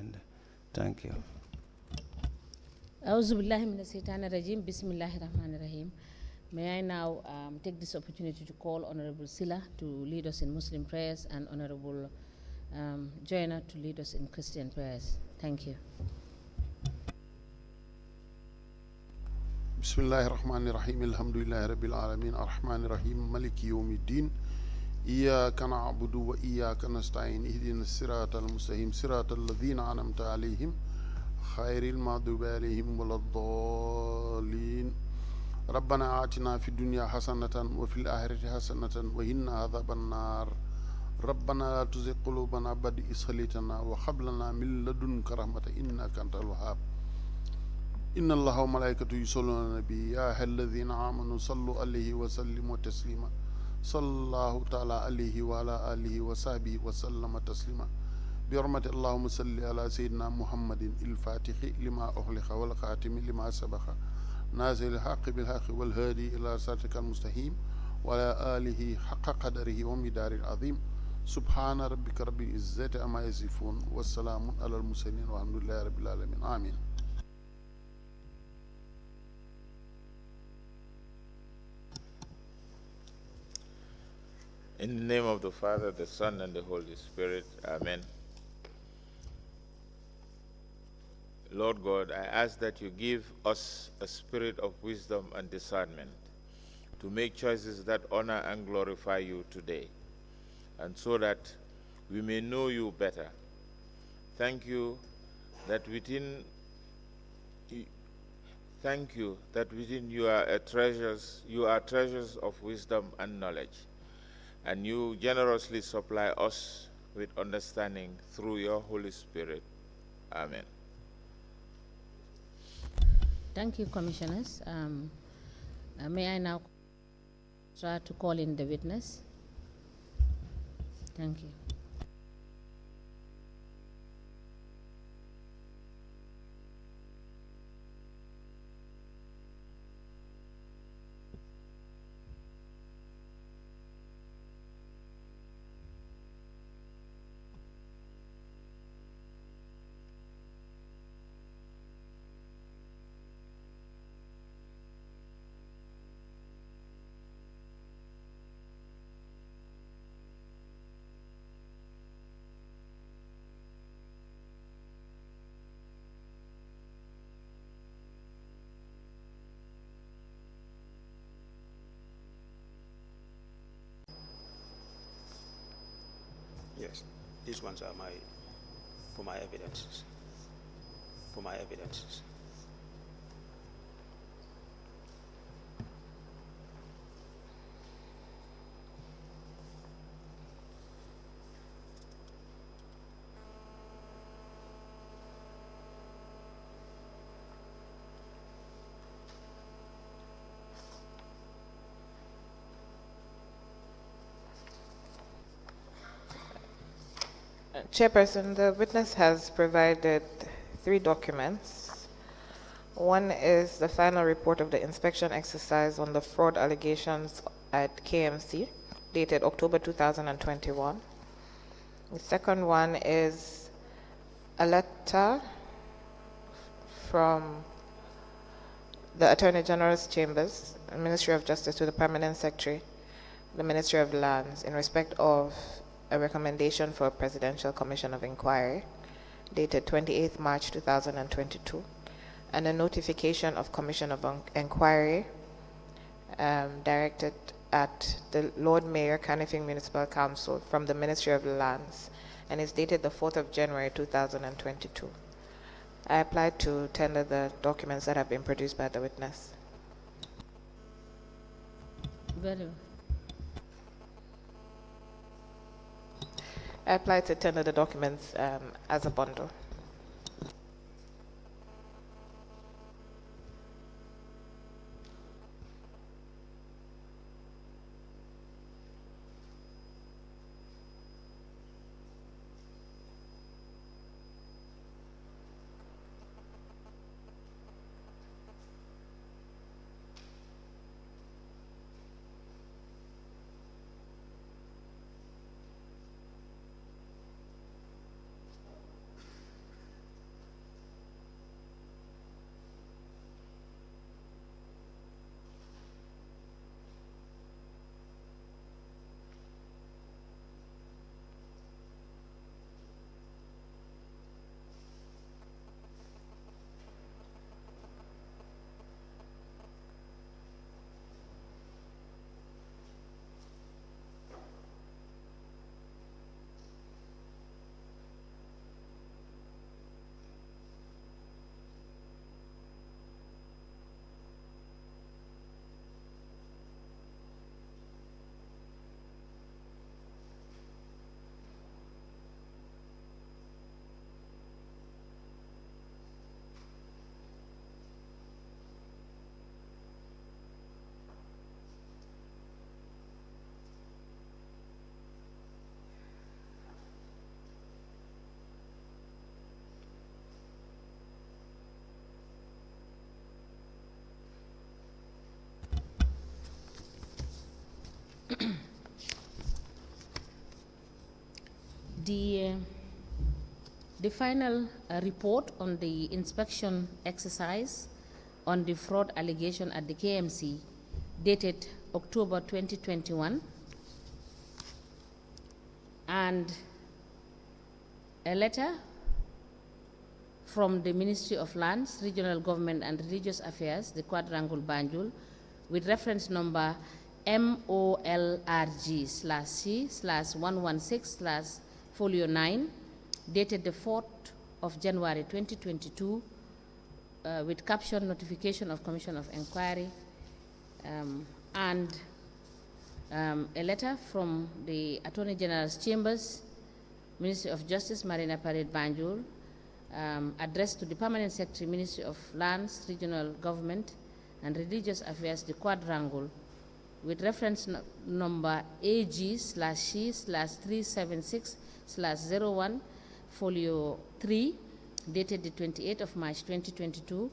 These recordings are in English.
agenda. Thank you. Auzu billahi minash shaitanir rajim. Bismillahir rahmanir rahim. May I now take this opportunity to call Honorable Sila to lead us in Muslim prayers and Honorable Joyner to lead us in Christian prayers. Thank you. Bismillahir Rahmanir Rahim. Alhamdulillahi Rabbil Alamin. Ar-Rahmanir Rahim. Maliki Yawmiddin. Iyyaka na'budu wa iyyaka nasta'in. Ihdinas siratal mustaqim. Siratal ladzina an'amta 'alaihim khairil maghdubi 'alaihim waladdallin. ربنا آتنا في الدنيا حسنة وفي الآخرة حسنة وقنا عذاب النار. ربنا لا تزغ قلوبنا بعد إذ هديتنا وهب لنا من لدنك رحمة إنك أنت الوهاب. إن الله وملائكته يصلون على النبي يا أيها الذين آمنوا صلوا عليه وسلموا تسليما. صلى الله تعالى عليه وعلى آله وصحبه وسلم تسليما. بحرمة اللهم صل على سيدنا محمد الفاتح لما أغلق والخاتم لما سبق نازل الحق بالحق والهادي إلى صراطك المستقيم وعلى آله حق قدره ومقداره العظيم. سبحان ربك رب العزة عما يصفون والسلام على المرسلين والحمد لله رب العالمين. آمين. In the name of the Father, the Son, and the Holy Spirit. Amen. Lord God, I ask that you give us a spirit of wisdom and discernment to make choices that honor and glorify you today, and so that we may know you better. Thank you that within you are treasures of wisdom and knowledge, and you generously supply us with understanding through your Holy Spirit. Amen. Thank you, Commissioners. May I now try to call in the witness? Thank you. Yes, these ones are for my evidences. For my evidences. Chairperson, the witness has provided 3 documents. One is the final report of the inspection exercise on the fraud allegations at KMC, dated October 2021. The second one is a letter from the Attorney General's Chambers, the Ministry of Justice, to the Permanent Secretary, the Ministry of Lands, in respect of a recommendation for a Presidential Commission of Inquiry, dated 28th March 2022, and a notification of Commission of Inquiry directed at the Lord Mayor, Canifing Municipal Council, from the Ministry of Lands, and is dated the 4th of January 2022. I applied to tender the documents that have been produced by the witness. Very well. I applied to tender the documents as a bundle. The final report on the inspection exercise on the fraud allegation at the KMC, dated October 2021, and a letter from the Ministry of Lands, Regional Government and Religious Affairs, the Quadrangle Banjul, with reference number MOLRG/C/116/folio 9, dated the 4th of January 2022, with caption notification of Commission of Inquiry, and a letter from the Attorney General's Chambers, Ministry of Justice, Marina Parade Banjul, addressed to the Permanent Secretary, Ministry of Lands, Regional Government and Religious Affairs, the Quadrangle, with reference number AG/C/376/01, folio 3, dated the 28th of March 2022,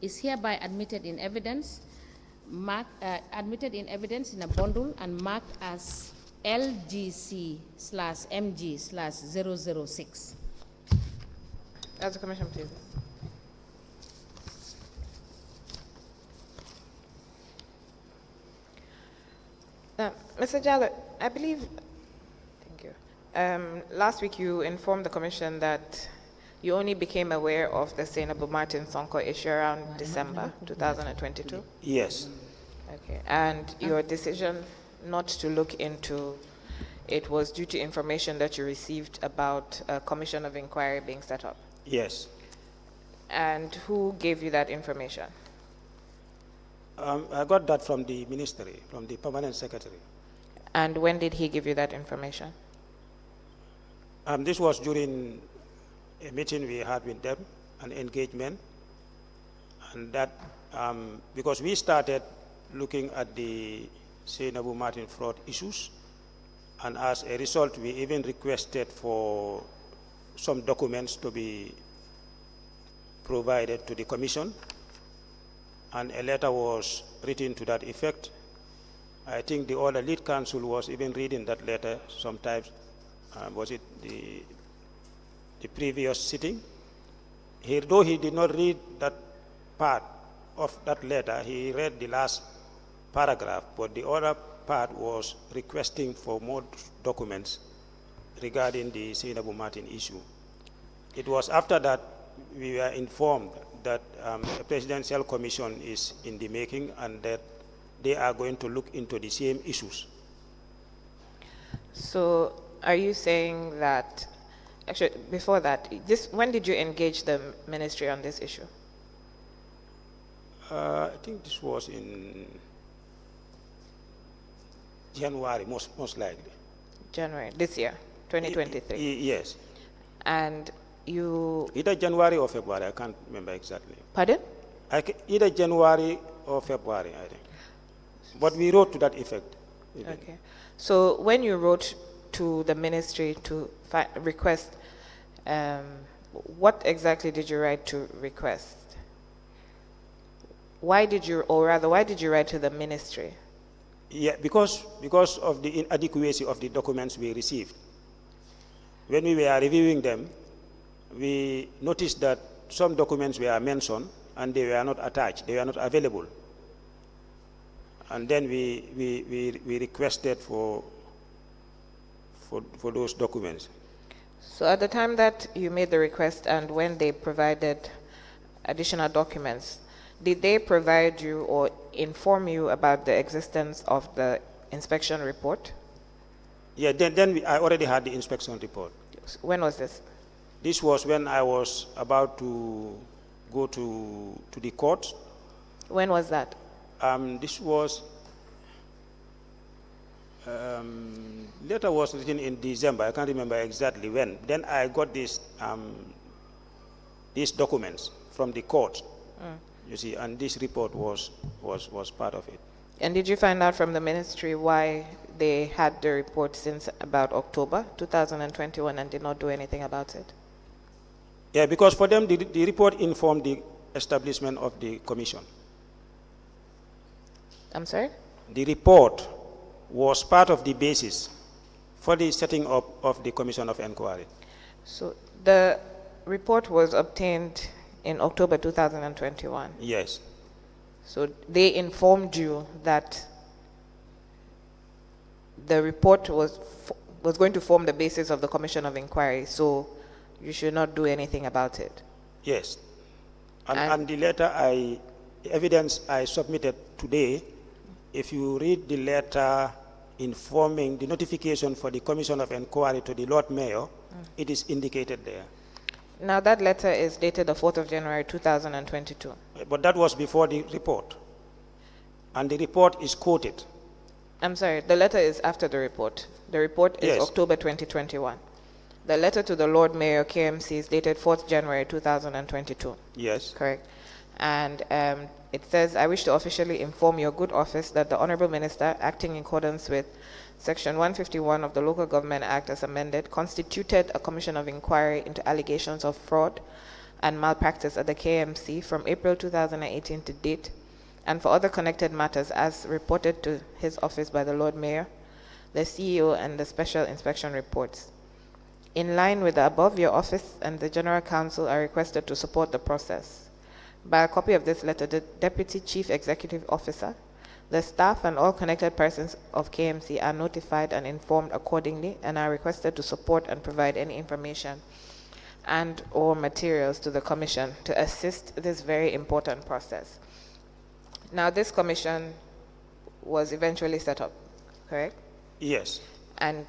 is hereby admitted in evidence, in a bundle and marked as LGC/MG/006. As a commission, please. Mr. Jallo, I believe, thank you. Last week you informed the commission that you only became aware of the Sainable Martin Sonko issue around December 2022? Yes. Okay, and your decision not to look into it was due to information that you received about a commission of inquiry being set up? Yes. And who gave you that information? I got that from the ministry, from the permanent secretary. And when did he give you that information? This was during a meeting we had with them, an engagement, and that because we started looking at the Sainable Martin fraud issues, and as a result, we even requested for some documents to be provided to the commission, and a letter was written to that effect. I think the other lead counsel was even reading that letter sometimes. Was it the previous sitting? Though he did not read that part of that letter, he read the last paragraph, but the other part was requesting for more documents regarding the Sainable Martin issue. It was after that we were informed that a presidential commission is in the making and that they are going to look into the same issues. So are you saying that, actually before that, when did you engage the ministry on this issue? I think this was in January, most likely. January, this year, 2023? Yes. And you... Either January or February, I can't remember exactly. Pardon? Either January or February, I think. But we wrote to that effect. Even. Okay. So when you wrote to the ministry to request, what exactly did you write to request? Why did you write to the ministry? Yeah, because of the inadequacy of the documents we received. When we were reviewing them, we noticed that some documents were mentioned and they were not attached, they were not available. And then we requested for those documents. So at the time that you made the request and when they provided additional documents, did they provide you or inform you about the existence of the inspection report? Yeah, I already had the inspection report. When was this? This was when I was about to go to the court. When was that? This was, letter was written in December. I can't remember exactly when. Then I got these documents from the court, you see, and this report was part of it. And did you find out from the ministry why they had the report since about October 2021 and did not do anything about it? Yeah, because for them, the report informed the establishment of the commission. I'm sorry? The report was part of the basis For the setting up of the Commission of Inquiry. So the report was obtained in October 2021. Yes. So they informed you that the report was going to form the basis of the Commission of Inquiry, so you should not do anything about it. Yes. And the letter evidence I submitted today, if you read the letter informing the notification for the Commission of Inquiry to the Lord Mayor, it is indicated there. Now that letter is dated the 4th of January 2022. But that was before the report. And the report is quoted. I'm sorry, the letter is after the report. The report is Yes. October 2021. The letter to the Lord Mayor KMC is dated 4th January 2022. Yes. Correct. And it says, I wish to officially inform your good office that the Honorable Minister, acting in accordance with Section 151 of the Local Government Act as amended, constituted a commission of inquiry into allegations of fraud and malpractice at the KMC from April 2018 to date, and for other connected matters as reported to his office by the Lord Mayor, the CEO, and the special inspection reports. In line with the above, your office and the General Counsel are requested to support the process. By a copy of this letter, the Deputy Chief Executive Officer, the staff, and all connected persons of KMC are notified and informed accordingly and are requested to support and provide any information and or materials to the Commission to assist this very important process. Now, this commission was eventually set up, correct? Yes. And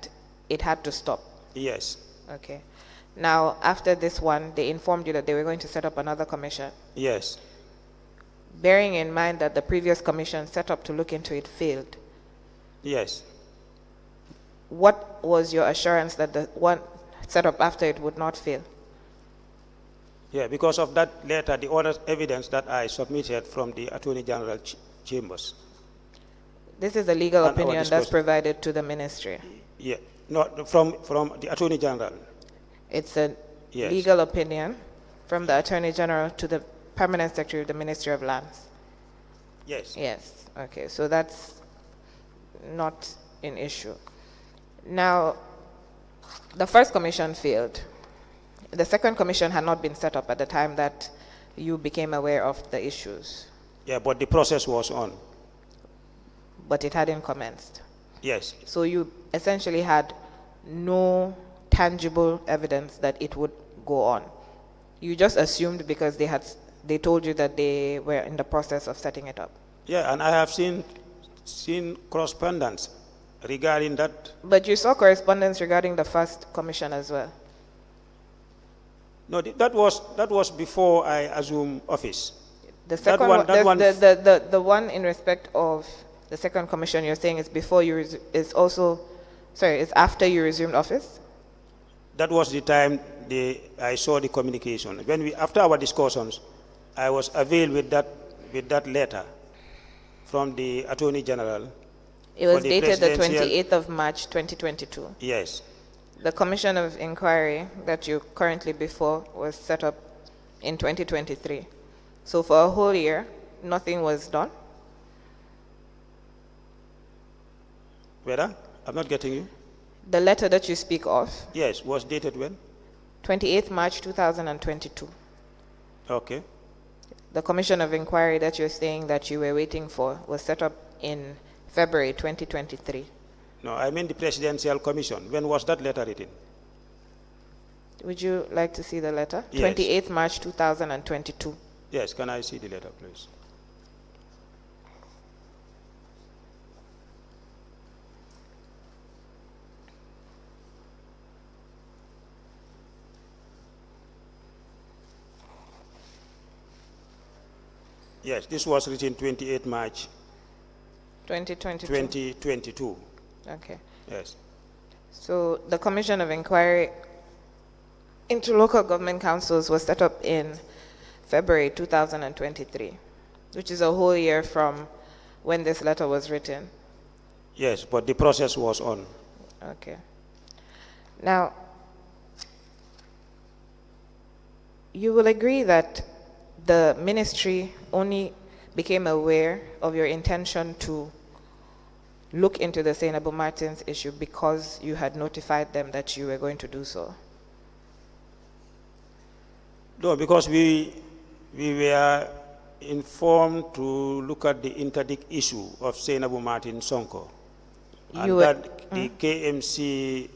it had to stop. Yes. Okay. Now, after this one, they informed you that they were going to set up another commission. Yes. Bearing in mind that the previous commission set up to look into it failed, Yes. what was your assurance that the one set up after it would not fail? Yeah, because of that letter, the other evidence that I submitted from the Attorney General chambers. This is a legal And our opinion that's discussion. provided to the ministry. Yeah, no, from the Attorney General. It's a Yes. legal opinion from the Attorney General to the Permanent Secretary of the Ministry of Lands. Yes. Yes, okay, so that's not an issue. Now, the first commission failed. The second commission had not been set up at the time that you became aware of the issues, Yeah, but the process was on. but it hadn't commenced. Yes. So you essentially had no tangible evidence that it would go on. You just assumed because they told you that they were in the process of setting it up. Yeah, and I have seen correspondence regarding that. But you saw correspondence regarding the first commission as well. No, that was before I assumed office. The second the one in respect of the second commission you're saying is before you is after you resumed office? That was the time I saw the communication. After our discussions, I was availed with that letter from the Attorney General. It was for the dated the presidential- 28th of March 2022. Yes. The commission of inquiry that you currently before was set up in 2023. So for a whole year, nothing was done? Whether? I'm not getting you. The letter that you speak of, Yes, was dated when? 28th March 2022. Okay. The commission of inquiry that you're saying that you were waiting for was set up in February 2023. No, I mean the Presidential Commission. When was that letter written? Would you like to see the letter? Yes. 28th March 2022. Yes, can I see the letter, please? Yes, this was written 28 March 2022. 2022. Okay. Yes. So the commission of inquiry into local government councils was set up in February 2023, which is a whole year from when this letter was written. Yes, but the process was on. Okay. Now, you will agree that the ministry only became aware of your intention to look into the Sainabou Martins issue because you had notified them that you were going to do so? No, because we were informed to look at the interdict issue of Sainabou Martin Sonko. And that the KMC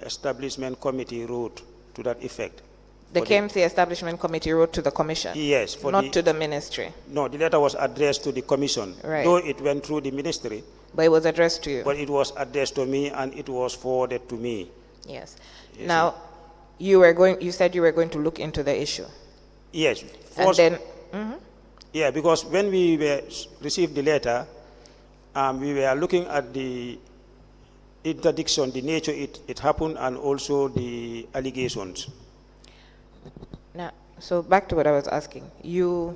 Establishment Committee wrote to that effect. The KMC Establishment Committee wrote to the Commission? Yes. Not to the Ministry? No, the letter was addressed to the Commission. Right. Though it went through the Ministry. But it was addressed to you? But it was addressed to me and it was forwarded to me. Yes. Now, you said you were going to look into the issue? Yes. And then... Yeah, because when we received the letter, we were looking at the interdiction, the nature it happened, and also the allegations. Now, so back to what I was asking. The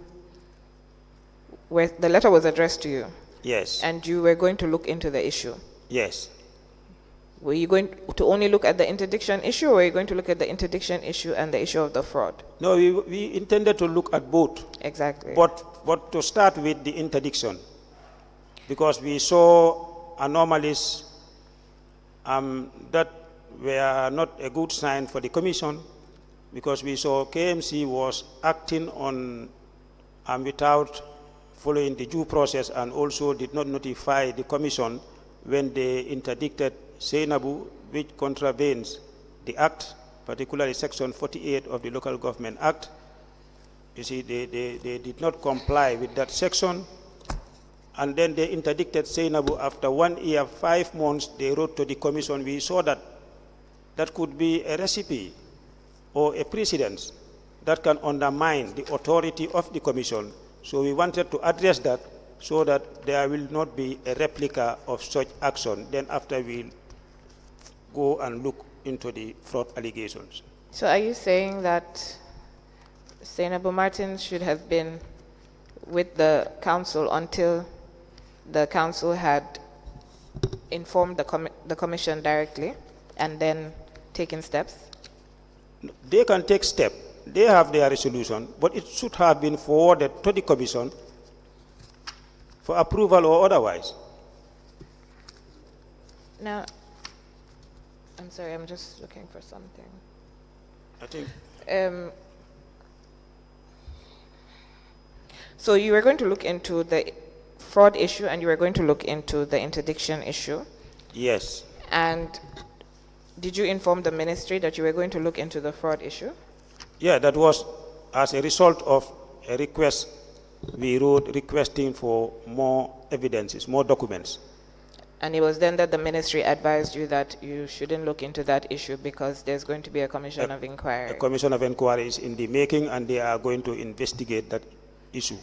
letter was addressed to you? Yes. And you were going to look into the issue? Yes. Were you going to only look at the interdiction issue, or were you going to look at the interdiction issue and the issue of the fraud? No, we intended to look at both. Exactly. But to start with the interdiction, because we saw anomalies that were not a good sign for the Commission, because we saw KMC was acting on without following the due process, and also did not notify the Commission when they interdicted Sainabou, which contravenes the Act, particularly Section 48 of the Local Government Act. You see, they did not comply with that section. And then they interdicted Sainabou after 1 year, 5 months. They wrote to the Commission. We saw that that could be a recipe or a precedent that can undermine the authority of the Commission. So we wanted to address that so that there will not be a replica of such action. Then after we'll go and look into the fraud allegations. So are you saying that Sainabou Martin should have been with the council until the council had informed the Commission directly and then taken steps? They can take steps. They have their resolution, but it should have been forwarded to the Commission for approval or otherwise. Now, I'm sorry, I'm just looking for something. I think. So you were going to look into the fraud issue and you were going to look into the interdiction issue? Yes. And did you inform the ministry that you were going to look into the fraud issue? Yeah, that was as a result of a request we wrote requesting for more evidences, more documents. And it was then that the ministry advised you that you shouldn't look into that issue because there's going to be a commission of inquiry. A commission of inquiry is in the making, and they are going to investigate that issue.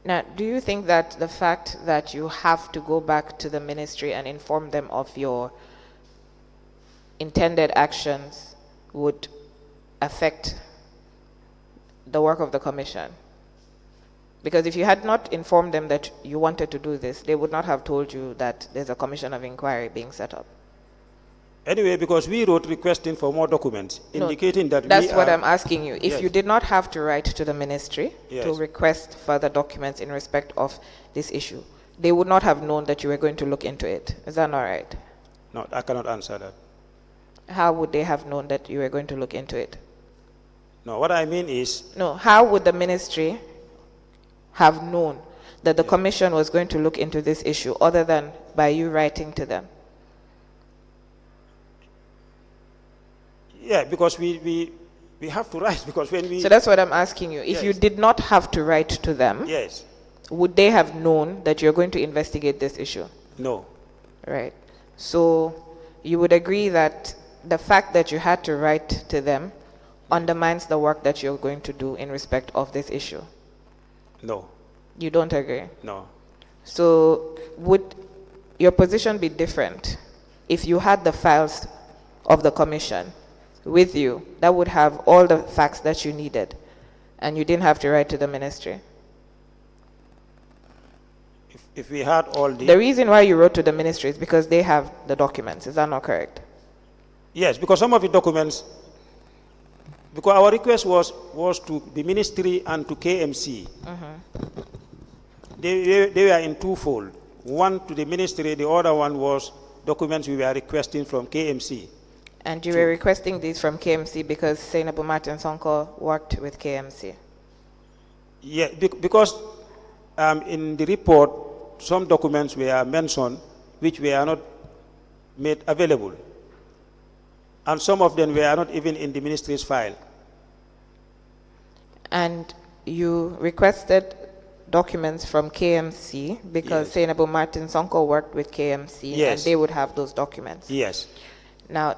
Now, do you think that the fact that you have to go back to the ministry and inform them of your intended actions would affect the work of the commission? Because if you had not informed them that you wanted to do this, they would not have told you that there's a commission of inquiry being set up. Anyway, because we wrote requesting for more documents, indicating that that's what I'm asking you. If Yes. you did not have to write to the ministry Yes. to request further documents in respect of this issue, they would not have known that you were going to look into it. Is that not right? No, I cannot answer that. How would they have known that you were going to look into it? No, what I mean is, No, how would the ministry have known that the commission was going to look into this issue other than by you writing to them? yeah, because we have to write, because when we... So that's what I'm asking you. If you Yes. did not have to write to them, Yes. would they have known that you're going to investigate this issue? No. Right. So you would agree that the fact that you had to write to them undermines the work that you're going to do in respect of this issue? No. You don't agree? No. So would your position be different if you had the files of the commission with you that would have all the facts that you needed and you didn't have to write to the ministry? If we had all The reason why you wrote to the ministry is because they have the documents. Is that not correct? Yes, because some of the documents, because our request was to the ministry and to KMC. They were in twofold. One to the ministry, the other one was documents we were requesting from KMC. And you were requesting these from KMC because Senabu Martin Sonko worked with KMC? Yeah, because in the report, some documents were mentioned which were not made available. And some of them were not even in the ministry's file. And you requested documents from KMC because Yes. Senabu Martin Sonko worked with KMC, Yes. and they would have those documents. Yes. Now,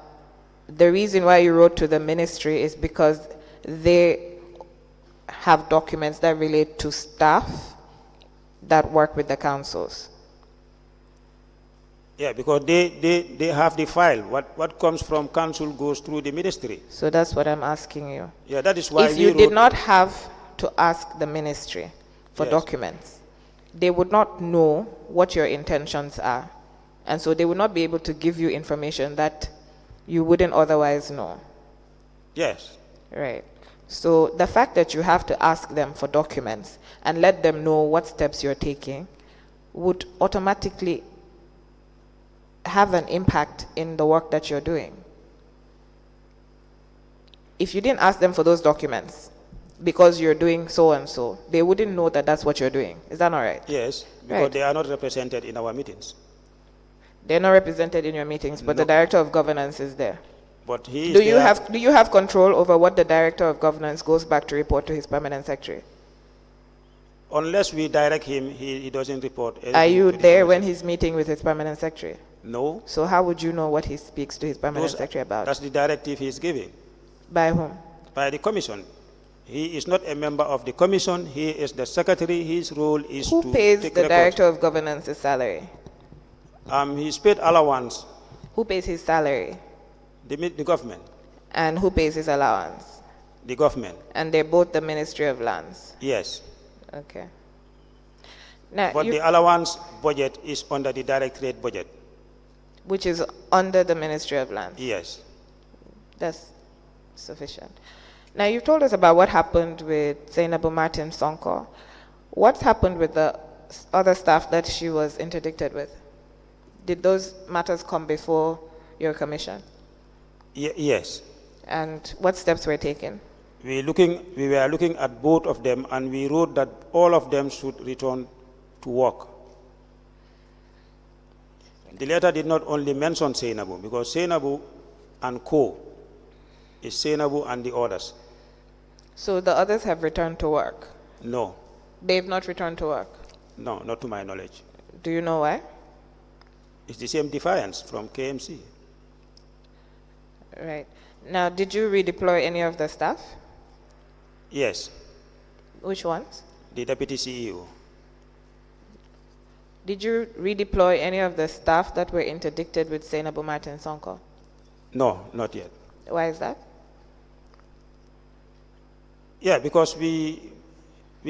the reason why you wrote to the ministry is because they have documents that relate to staff that work with the councils. Yeah, because they have the file. What comes from council goes through the ministry. So that's what I'm asking you. Yeah, that is why If we you wrote, did not have to ask the ministry for Yes. documents, they would not know what your intentions are. And so they would not be able to give you information that you wouldn't otherwise know. Yes. Right. So the fact that you have to ask them for documents and let them know what steps you're taking would automatically have an impact in the work that you're doing. If you didn't ask them for those documents because you're doing so and so, they wouldn't know that that's what you're doing. Is that not right? Yes, because Right. they are not represented in our meetings. They're not represented in your meetings, but the No. director of governance is there. But he is Do you there. have control over what the director of governance goes back to report to his permanent secretary? Unless we direct him, he doesn't report anything. Are you to the there when commission. he's meeting with his permanent secretary? No. So how would you know what he speaks to his permanent Those- secretary about? That's the directive he's giving By whom? by the commission. He is not a member of the commission. He is the secretary. His role is Who to pays take the records. director of governance's salary? He's paid allowance, Who pays his salary? the government, And who pays his allowance? the government. And they're both the Ministry of Lands. Yes. Okay. Now, But the allowance budget is under the directorate budget. which is under the Ministry of Lands. Yes. That's sufficient. Now, you've told us about what happened with Zainabu Martin Sonko. What happened with the other staff that she was interdicted with? Did those matters come before your commission? Yes. And what steps were taken? We were looking at both of them, and we wrote that all of them should return to work. The letter did not only mention Seinabu, because Seinabu and co is Seinabu and the others. So the others have returned to work. No, They've not returned to work. no, not to my knowledge. Do you know why? It's the same defiance from KMC. Right. Now, did you redeploy any of the staff? Yes, Which ones? the deputy CEO. Did you redeploy any of the staff that were interdicted with Zainabu Martin Sonko? No, not yet. Why is that? Yeah, because we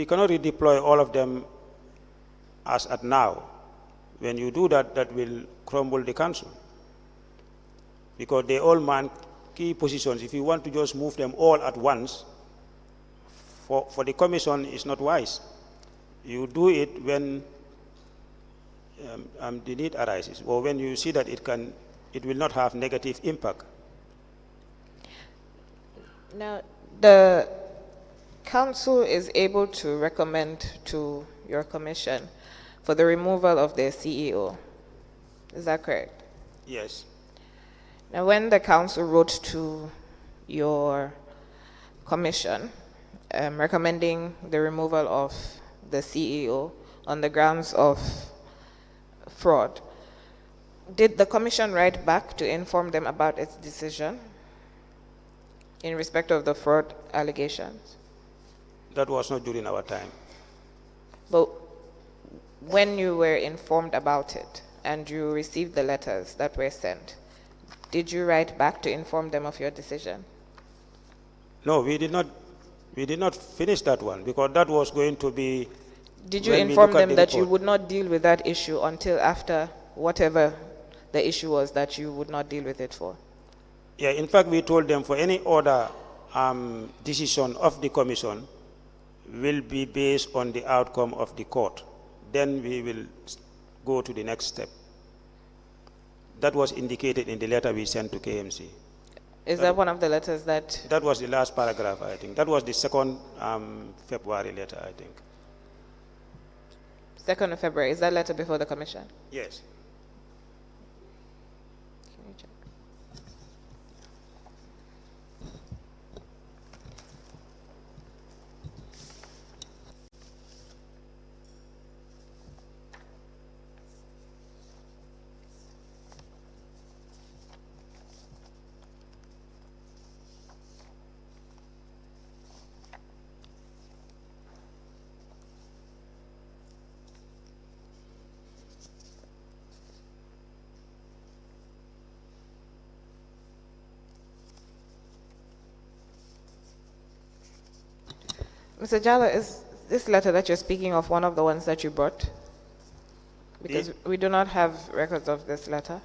cannot redeploy all of them as at now. When you do that, that will crumble the council. Because they all man key positions. If you want to just move them all at once, for the commission, it's not wise. You do it when the need arises, or when you see that it will not have negative impact. Now, the council is able to recommend to your commission for the removal of their CEO. Is that correct? Yes. Now, when the council wrote to your commission recommending the removal of the CEO on the grounds of fraud, did the commission write back to inform them about its decision in respect of the fraud allegations? That was not during our time. But when you were informed about it and you received the letters that were sent, did you write back to inform them of your decision? No, we did not finish that one, because that was going to be. Did you when we inform look at them the that you report. would not deal with that issue until after whatever the issue was that you would not deal with it for? Yeah, in fact, we told them for any other decision of the commission will be based on the outcome of the court. Then we will go to the next step. That was indicated in the letter we sent to KMC. Is that one of the letters that... That was the last paragraph, I think. That was the 2nd February letter, I think. 2nd of February, is that letter before the commission? Yes. Can you check? Mr. Jallo, is this letter that you're speaking of one of the ones that you brought? Because we do not have records of this letter.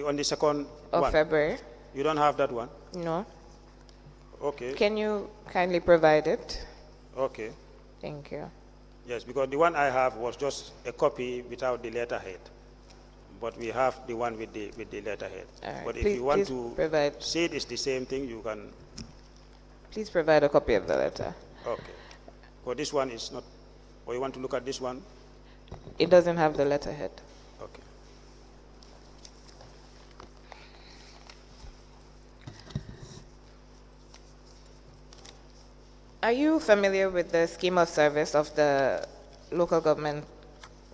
On the 2nd of February? You don't have that one? No. Okay. Can you kindly provide it? Okay. Thank you. Yes, because the one I have was just a copy without the letterhead. But we have the one with the letterhead. All right. But if you want to provide, say it is the same thing, you can. Please provide a copy of the letter. Okay. Well, this one is not, or you want to look at this one? It doesn't have the letterhead. Okay. Are you familiar with the scheme of service of the local government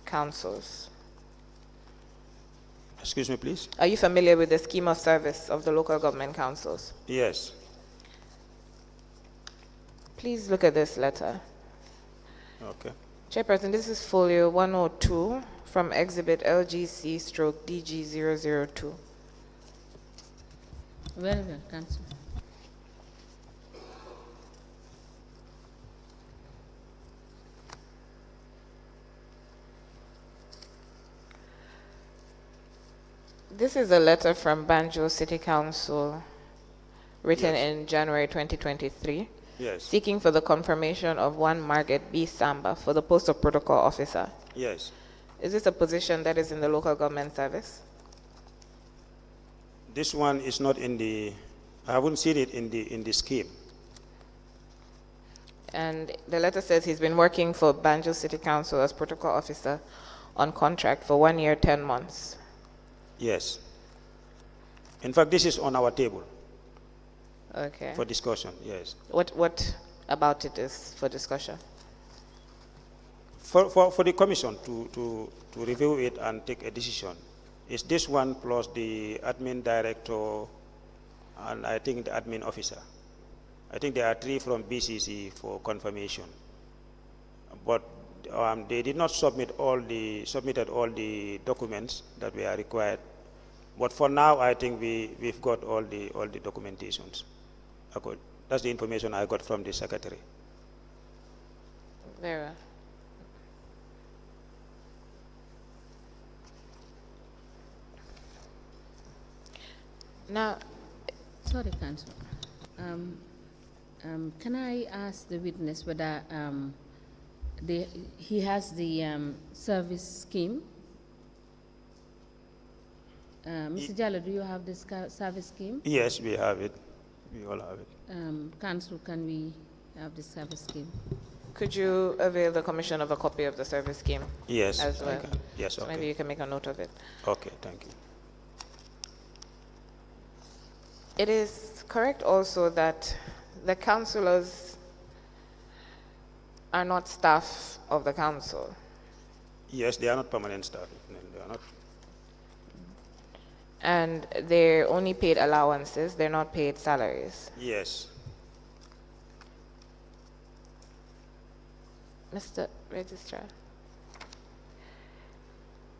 councils? Excuse me, please? Are you familiar with the scheme of service of the local government councils? Yes. Please look at this letter. Okay. Chairperson, this is folio 102 from exhibit LGC/DG002. Very well, Council. This is a letter from Banjul City Council written in January 2023. Yes. Seeking for the confirmation of one Margaret B. Samba for the post of protocol officer. Yes. Is this a position that is in the local government service? This one is not in the, I haven't seen it in the scheme. And the letter says he's been working for Banjul City Council as protocol officer on contract for 1 year, 10 months. Yes. In fact, this is on our table. Okay. For discussion, yes. What about it is for discussion? For the commission to review it and take a decision. It's this one plus the admin director and I think the admin officer. I think there are 3 from BCC for confirmation. But they did not submitted all the documents that were required. But for now, I think we've got all the documentations. That's the information I got from the secretary. Very well. Now, sorry, Council. Can I ask the witness whether he has the service scheme? Mr. Jallo, do you have this service scheme? Yes, we have it. We all have it. Council, can we have this service scheme? could you avail the commission of a copy of the service scheme? Yes. As well. Yes, So okay. maybe you can make a note of it. Okay, thank you. It is correct also that the councillors are not staff of the council. Yes, they are not permanent staff. No, they are not. And they're only paid allowances, they're not paid salaries. Yes. Mr. Registrar,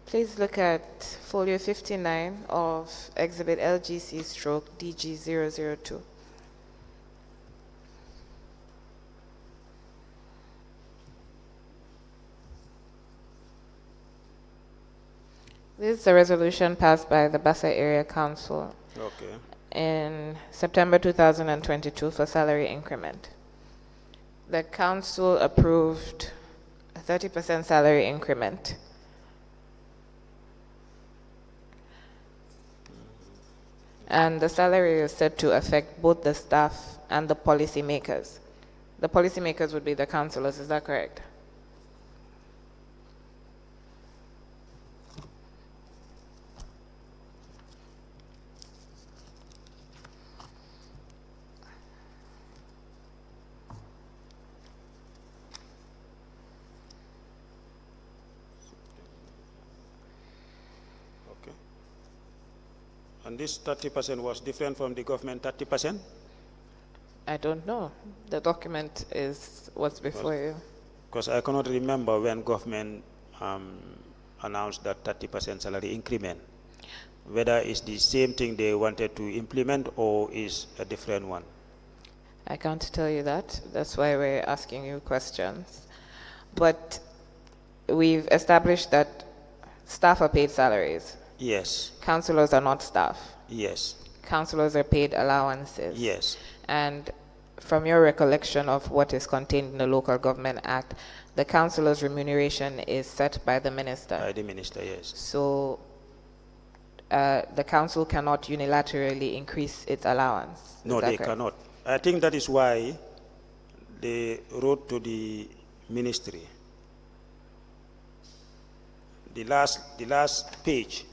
please look at folio 59 of exhibit LGC/DG002. This is a resolution passed by the Bassa Area Council Okay. in September 2022 for salary increment. The council approved a 30% salary increment And the salary is said to affect both the staff and the policy makers. The policy makers would be the councillors, is that correct? Okay. And this 30% was different from the government 30%? I don't know. The document is what's before you. Because I cannot remember when government announced that 30% salary increment. Whether it's the same thing they wanted to implement or is a different one. I can't tell you that. That's why we're asking you questions. But we've established that staff are paid salaries. Yes. Councillors are not staff. Yes. Councillors are paid allowances. Yes. And from your recollection of what is contained in the Local Government Act, the councillor's remuneration is set by the minister. By the minister, yes. So the council cannot unilaterally increase its allowance. No, they cannot. I think that is why they wrote to the ministry. The last page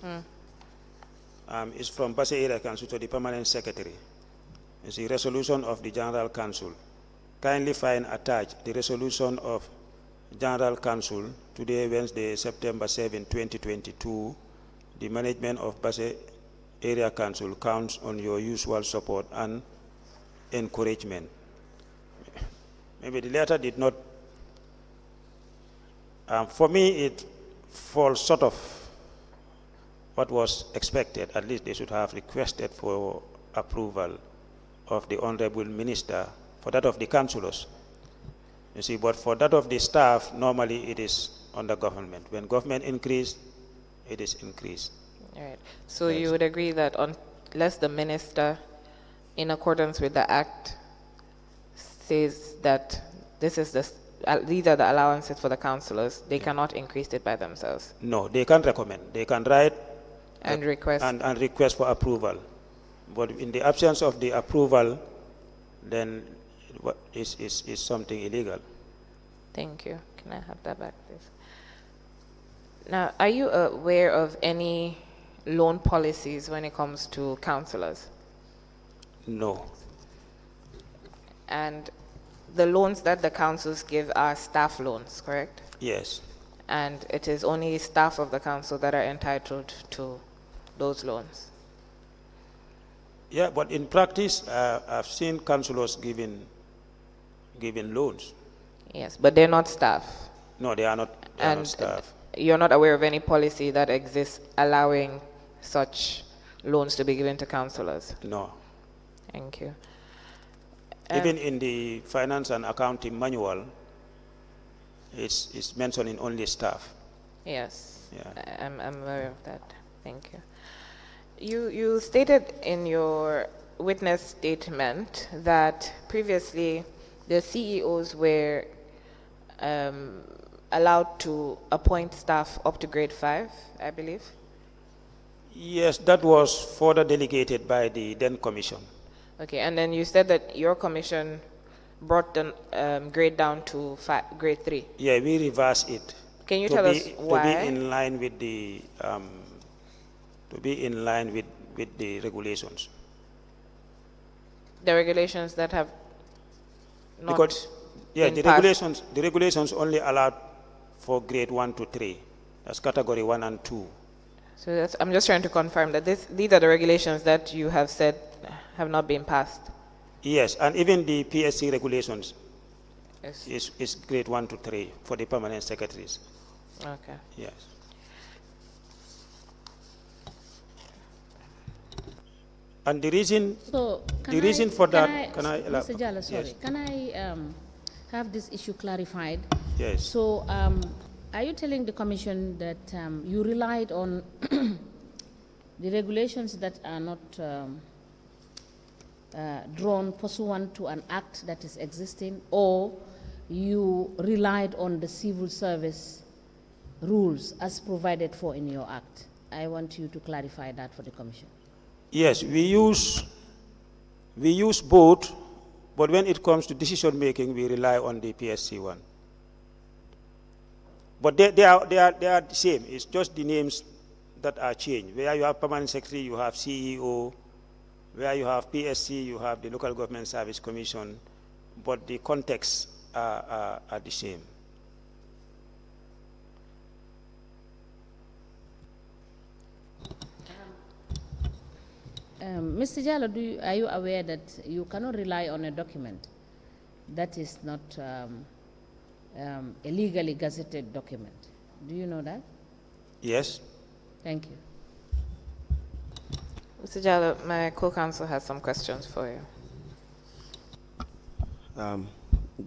is from Basse Area Council to the Permanent Secretary. It's a resolution of the General Council. Kindly find attached the resolution of General Council today, Wednesday, September 7, 2022. The management of Basse Area Council counts on your usual support and encouragement. Maybe the letter did not, for me it falls sort of what was expected. At least they should have requested for approval of the Honorable Minister for that of the councillors. You see, but for that of the staff, normally it is on the government. When government increase, it is increased. All right. So Yes. you would agree that unless the minister, in accordance with the act, says that these are the allowances for the councillors, they cannot increase it by themselves No, they can recommend. They can write and request. and request for approval. But in the absence of the approval, then it is something illegal. Thank you. Can I have that back, please? Now, are you aware of any loan policies when it comes to councillors? No. And the loans that the councils give are staff loans, correct? Yes. And it is only staff of the council that are entitled to those loans. Yeah, but in practice, I've seen councillors giving loans. Yes, but they're not staff. No, they are not. They are not staff. You're not aware of any policy that exists allowing such loans to be given to councillors? No. Thank you. Even in the finance and accounting manual, it's mentioning only staff. Yes, Yeah. I'm aware of that. Thank you. You stated in your witness statement that previously the CEOs were allowed to appoint staff up to grade 5, I believe. Yes, that was further delegated by the then commission. Okay, and then you said that your commission brought the grade down to grade 3. Yeah, we reversed it. Can you tell us why? To be in line with the with the regulations. The regulations that have not Because yeah, been passed. the regulations only allowed for grade 1 to 3. That's category 1 and 2. So I'm just trying to confirm that these are the regulations that you have said have not been passed. Yes, and even the PSC regulations Yes. is grade 1 to 3 for the permanent secretaries. Okay. Yes. And the reason, So the reason for that, can I Mr. elaborate? Jalla, sorry, Yes. can I have this issue clarified? Yes. So are you telling the commission that you relied on the regulations that are not drawn pursuant to an act that is existing, or you relied on the civil service rules as provided for in your act? I want you to clarify that for the commission. Yes, we use both, but when it comes to decision making, we rely on the PSC1. But they are the same. It's just the names that are changed. Where you have permanent secretary, you have CEO. Where you have PSC, you have the Local Government Service Commission. But the contexts are the same. Mr. Jallo, are you aware that you cannot rely on a document that is not a legally gazetted document? Do you know that? Yes. Thank you. Mr. Jallo, my co-counsel has some questions for you.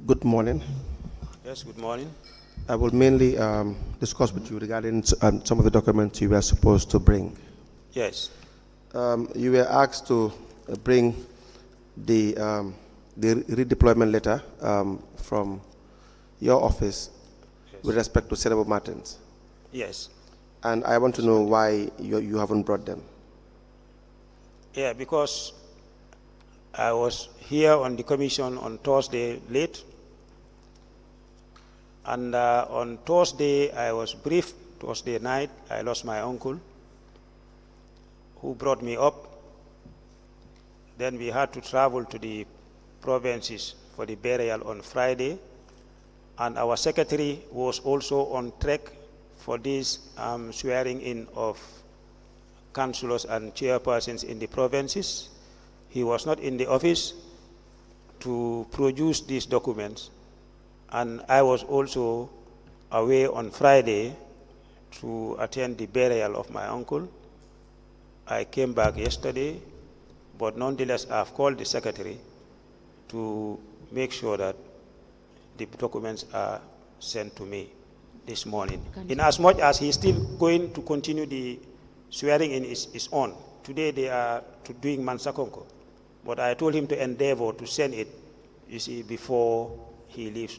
Good morning. Yes, good morning. I will mainly discuss with you regarding some of the documents you were supposed to bring. Yes. You were asked to bring the redeployment letter from your office with respect to Senator Martins. Yes. And I want to know why you haven't brought them. Yeah, because I was here on the commission on Thursday late, and on Thursday I was briefed. Thursday night I lost my uncle, who brought me up. Then we had to travel to the provinces for the burial on Friday, and our secretary was also on track for this swearing in of councillors and chairpersons in the provinces. He was not in the office to produce these documents, and I was also away on Friday to attend the burial of my uncle. I came back yesterday, but nonetheless I've called the secretary to make sure that the documents are sent to me this morning. In as much as he's still going to continue the swearing in is on. Today they are doing Mansakonko, but I told him to endeavor to send it, you see, before he leaves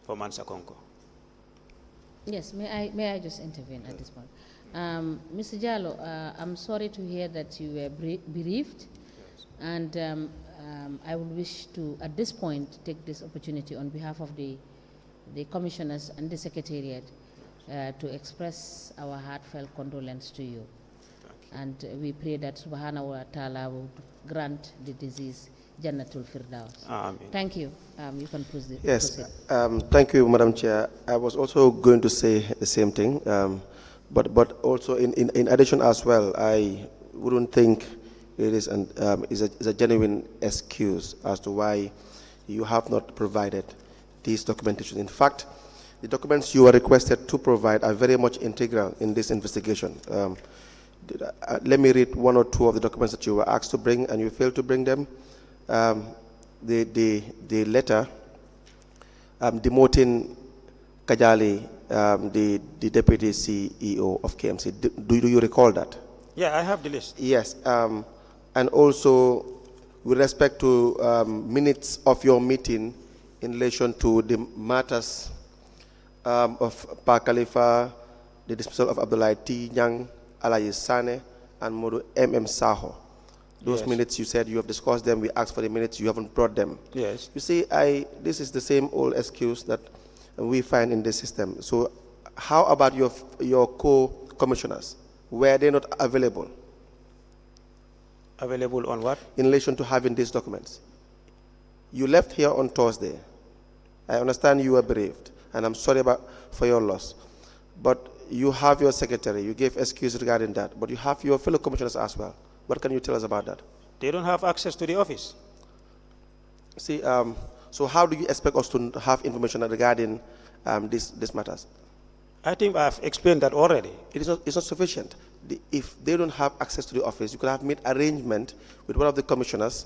for Mansakonko. Yes, may I just intervene at this point? Mr. Jallo, I'm sorry to hear that you were bereaved, and I would wish to, at this point, take this opportunity on behalf of the commissioners and the secretariat to express our heartfelt condolence to you. And we pray that Subhanahu wa Ta'ala will grant the disease Jannatul Firdaus. Amen. Thank you. You can proceed. Yes, thank you, Madam Chair. I was also going to say the same thing, but also in addition as well, I wouldn't think it is a genuine excuse as to why you have not provided these documentation. In fact, the documents you are requested to provide are very much integral in this investigation. Let me read one or two of the documents that you were asked to bring and you failed to bring them. The letter demoting Kajali, the deputy CEO of KMC. Do you recall that? Yeah, I have the list. Yes, and also with respect to minutes of your meeting in relation to the matters of Pa Khalifa, the dismissal of Abdullah T. Nyang, Alayi Sane, and Modu M.M. Saho. Those minutes, you said you have discussed them. We asked for the minutes. You haven't brought them. Yes. You see, this is the same old excuse that we find in the system. So how about your co-commissioners? Were they not available? Available on what? In relation to having these documents. You left here on Thursday. I understand you were bereaved, and I'm sorry for your loss. But you have your secretary. You gave excuse regarding that. But you have your fellow commissioners as well. What can you tell us about that? They don't have access to the office. See, so how do you expect us to have information regarding these matters? I think I've explained that already. It's not sufficient. If they don't have access to the office, you could have made arrangement with one of the commissioners.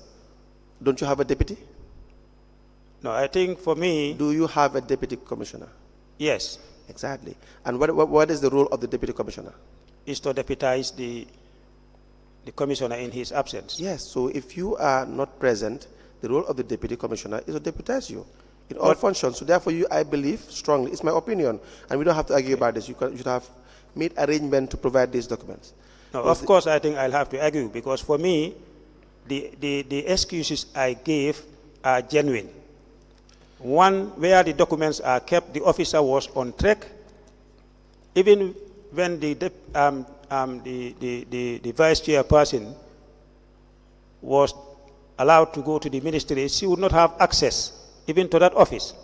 Don't you have a deputy? No, I think for me... Do you have a deputy commissioner? Yes. Exactly. And what is the role of the deputy commissioner? Is to deputize the commissioner in his absence. Yes, so if you are not present, the role of the deputy commissioner is to deputize you in all functions. So therefore, I believe strongly, it's my opinion, and we don't have to argue about this. You should have made arrangement to provide these documents. No, of course, I think I'll have to argue, because for me, the excuses I gave are genuine. One, where the documents are kept, the officer was on track. Even when the vice chairperson was allowed to go to the ministry, she would not have access even to that office.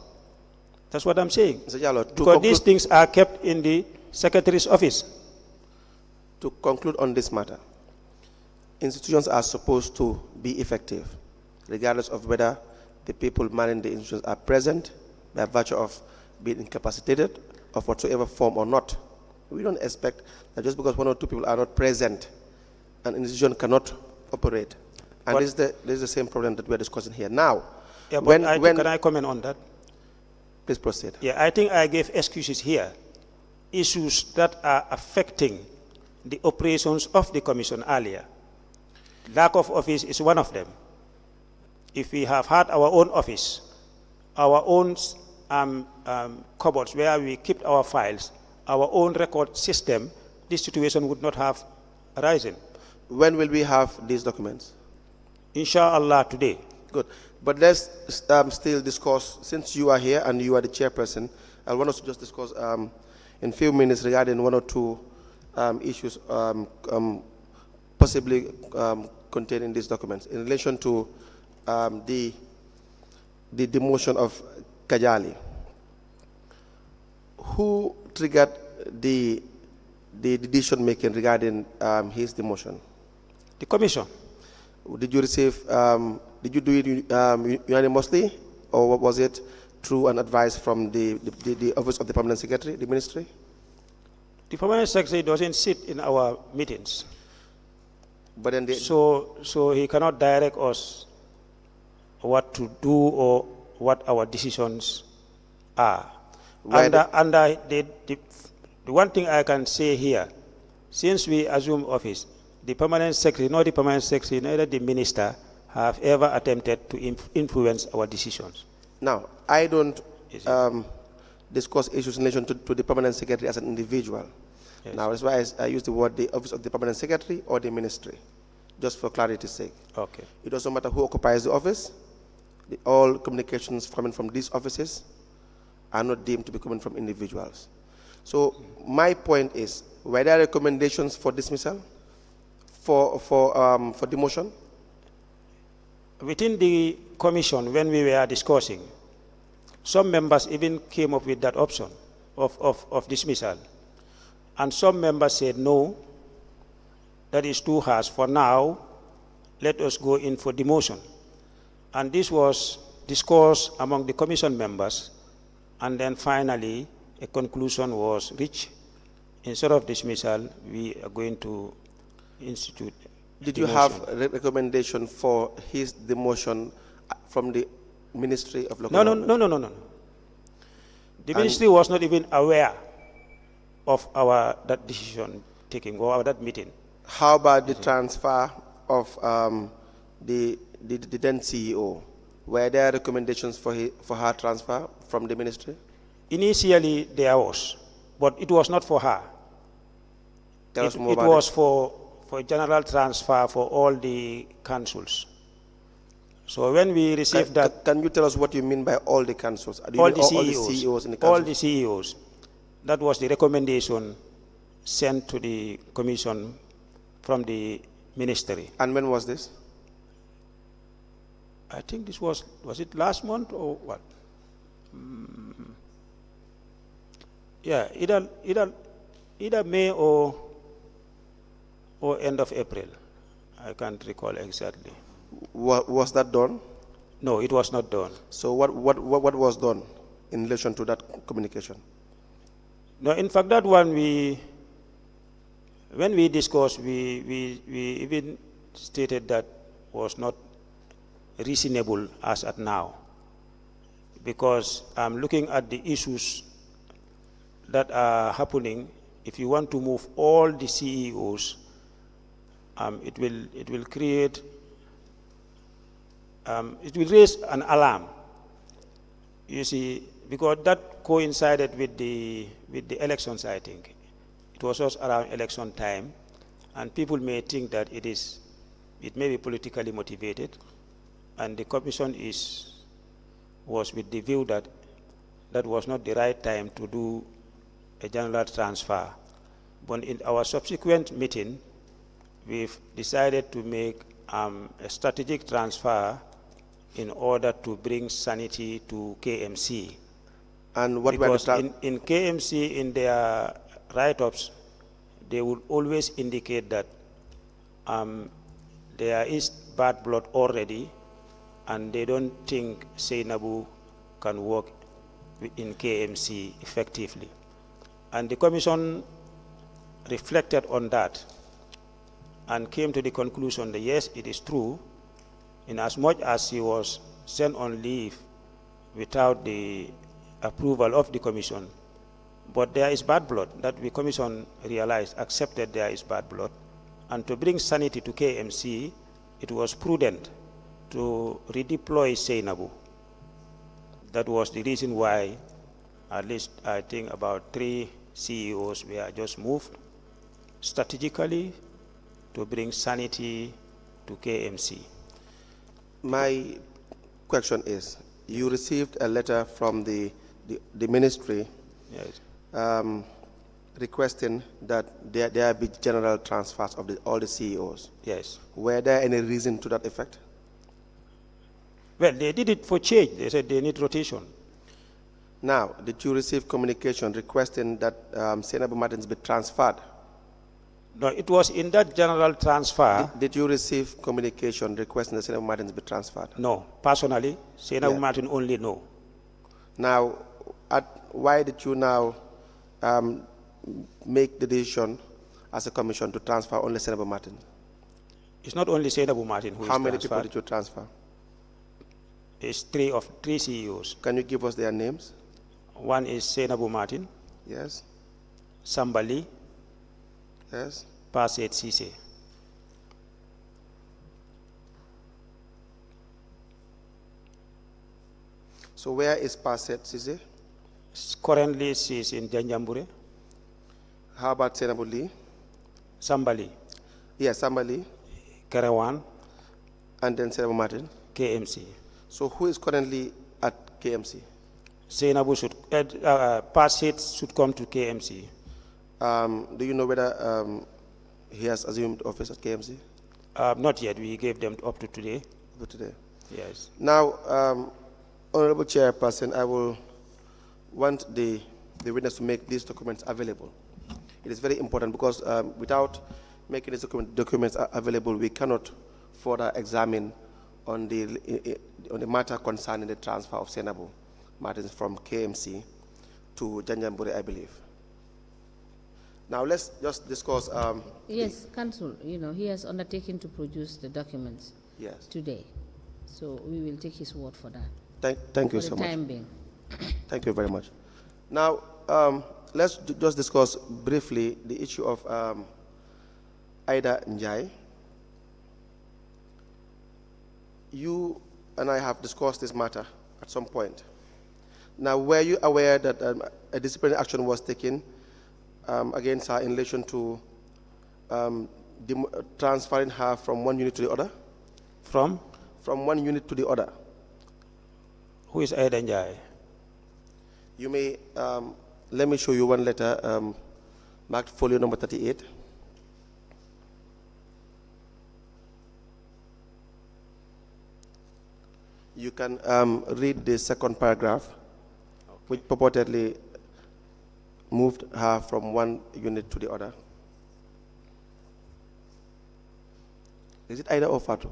That's what I'm saying. Mr. Jallo, because these things are kept in the secretary's office. To conclude on this matter, institutions are supposed to be effective, regardless of whether the people manning the institutions are present by virtue of being incapacitated of whatsoever form or not. We don't expect that just because one or two people are not present, an institution cannot operate. And this is the same problem that we're discussing here. Now, yeah, but can I comment on that? Please proceed. Yeah, I think I gave excuses here. Issues that are affecting the operations of the commission earlier. Lack of office is one of them. If we have had our own office, our own cupboards where we keep our files, our own record system, this situation would not have arisen. When will we have these documents? Inshallah, today. Good. But let's still discuss, since you are here and you are the chairperson, I want us to just discuss in a few minutes regarding one or two issues possibly contained in these documents in relation to the demotion of Kajali. Who triggered the decision making regarding his demotion? The commission. Did you receive? Did you do it unanimously, or was it through an advice from the office of the permanent secretary, the ministry? The permanent secretary doesn't sit in our meetings, but then so he cannot direct us what to do or what our decisions are. And the one thing I can say here, since we assumed office, the permanent secretary, not the permanent secretary, neither the minister have ever attempted to influence our decisions. Now, I don't discuss issues in relation to the permanent secretary as an individual. Yes. Now, that's why I use the word the office of the permanent secretary or the ministry, just for clarity's sake. Okay. It doesn't matter who occupies the office. All communications coming from these offices are not deemed to be coming from individuals. So my point is, were there recommendations for dismissal, for demotion? Within the commission, when we were discussing, some members even came up with that option of dismissal. And some members said, no, that is too harsh. For now, let us go in for demotion. And this was discussed among the commission members, and then finally a conclusion was reached. Instead of dismissal, we are going to institute. Did you have a recommendation for his demotion from the Ministry of Local Government? No. The ministry was not even aware of that decision taking or that meeting. How about the transfer of the then CEO? Were there recommendations for her transfer from the ministry? Initially, there was, but it was not for her. It was for general transfer for all the councils. So when we received that... Can you tell us what you mean by all the councils? All the CEOs. All the CEOs in the councils? All the CEOs. That was the recommendation sent to the commission from the ministry. And when was this? I think this was it last month or what? Yeah, either May or end of April. I can't recall exactly. Was that done? No, it was not done. So what was done in relation to that communication? No, in fact, that one when we discussed, we even stated that was not reasonable as at now, because I'm looking at the issues that are happening. If you want to move all the CEOs, it will create, it will raise an alarm. You see, because that coincided with the elections, I think. It was just around election time, And people may think that it may be politically motivated, and the commission was with the view that that was not the right time to do a general transfer. But in our subsequent meeting, we've decided to make a strategic transfer in order to bring sanity to KMC. And what because in KMC, in their write-ups, they would always indicate that there is bad blood already, and they don't think Seinabu can work in KMC effectively. And the commission reflected on that and came to the conclusion that yes, it is true, in as much as he was sent on leave without the approval of the commission. But there is bad blood that the commission realized, accepted there is bad blood. And to bring sanity to KMC, it was prudent to redeploy Seinabu. That was the reason why, at least I think about 3 CEOs were just moved strategically to bring sanity to KMC. My question is, you received a letter from the ministry, Yes. requesting that there be general transfers of all the CEOs. Yes. Were there any reason to that effect? Well, they did it for change. They said they need rotation. Now, did you receive communication requesting that Senabu Martins be transferred? No, it was in that general transfer. Did you receive communication requesting that Senabu Martins be transferred? No, personally, Senabu Yeah. Martin only no. Now, why did you now make the decision as a commission to transfer only Senabu Martin? It's not only Senabu Martin who is How many transferred. people did you transfer? It's three CEOs. Can you give us their names? One is Senabu Martin, Yes, Sambali, yes. Paset Sise. So where is Paset Sise? Currently, she is in Janjambure. How about Senabu Lee? Sambali, Yes, somebody. Kerewan, And then Senabu Martin. KMC. So who is currently at KMC? Senabu should, Paset should come to KMC. Do you know whether he has assumed office at KMC? Not yet. We gave them up to today. But today. Yes. Now, Honorable Chairperson, I will want the witness to make these documents available. It is very important because without making these documents available, we cannot further examine on the matter concerning the transfer of Senabu Martins from KMC to Janjambure, I believe. Now let's just discuss. Yes, Council, he has undertaken to produce the documents Yes. today. So we will take his word for that. Thank you for so the much. time being. Thank you very much. Now, let's just discuss briefly the issue of Ida Njai. You and I have discussed this matter at some point. Now, were you aware that a disciplinary action was taken against her in relation to transferring her from one unit to the other? From? From one unit to the other. Who is Aida Njai? You may, let me show you one letter, marked folio number 38. You can read the second paragraph, which purportedly moved her from one unit to the other. Is it Ida or Fatu?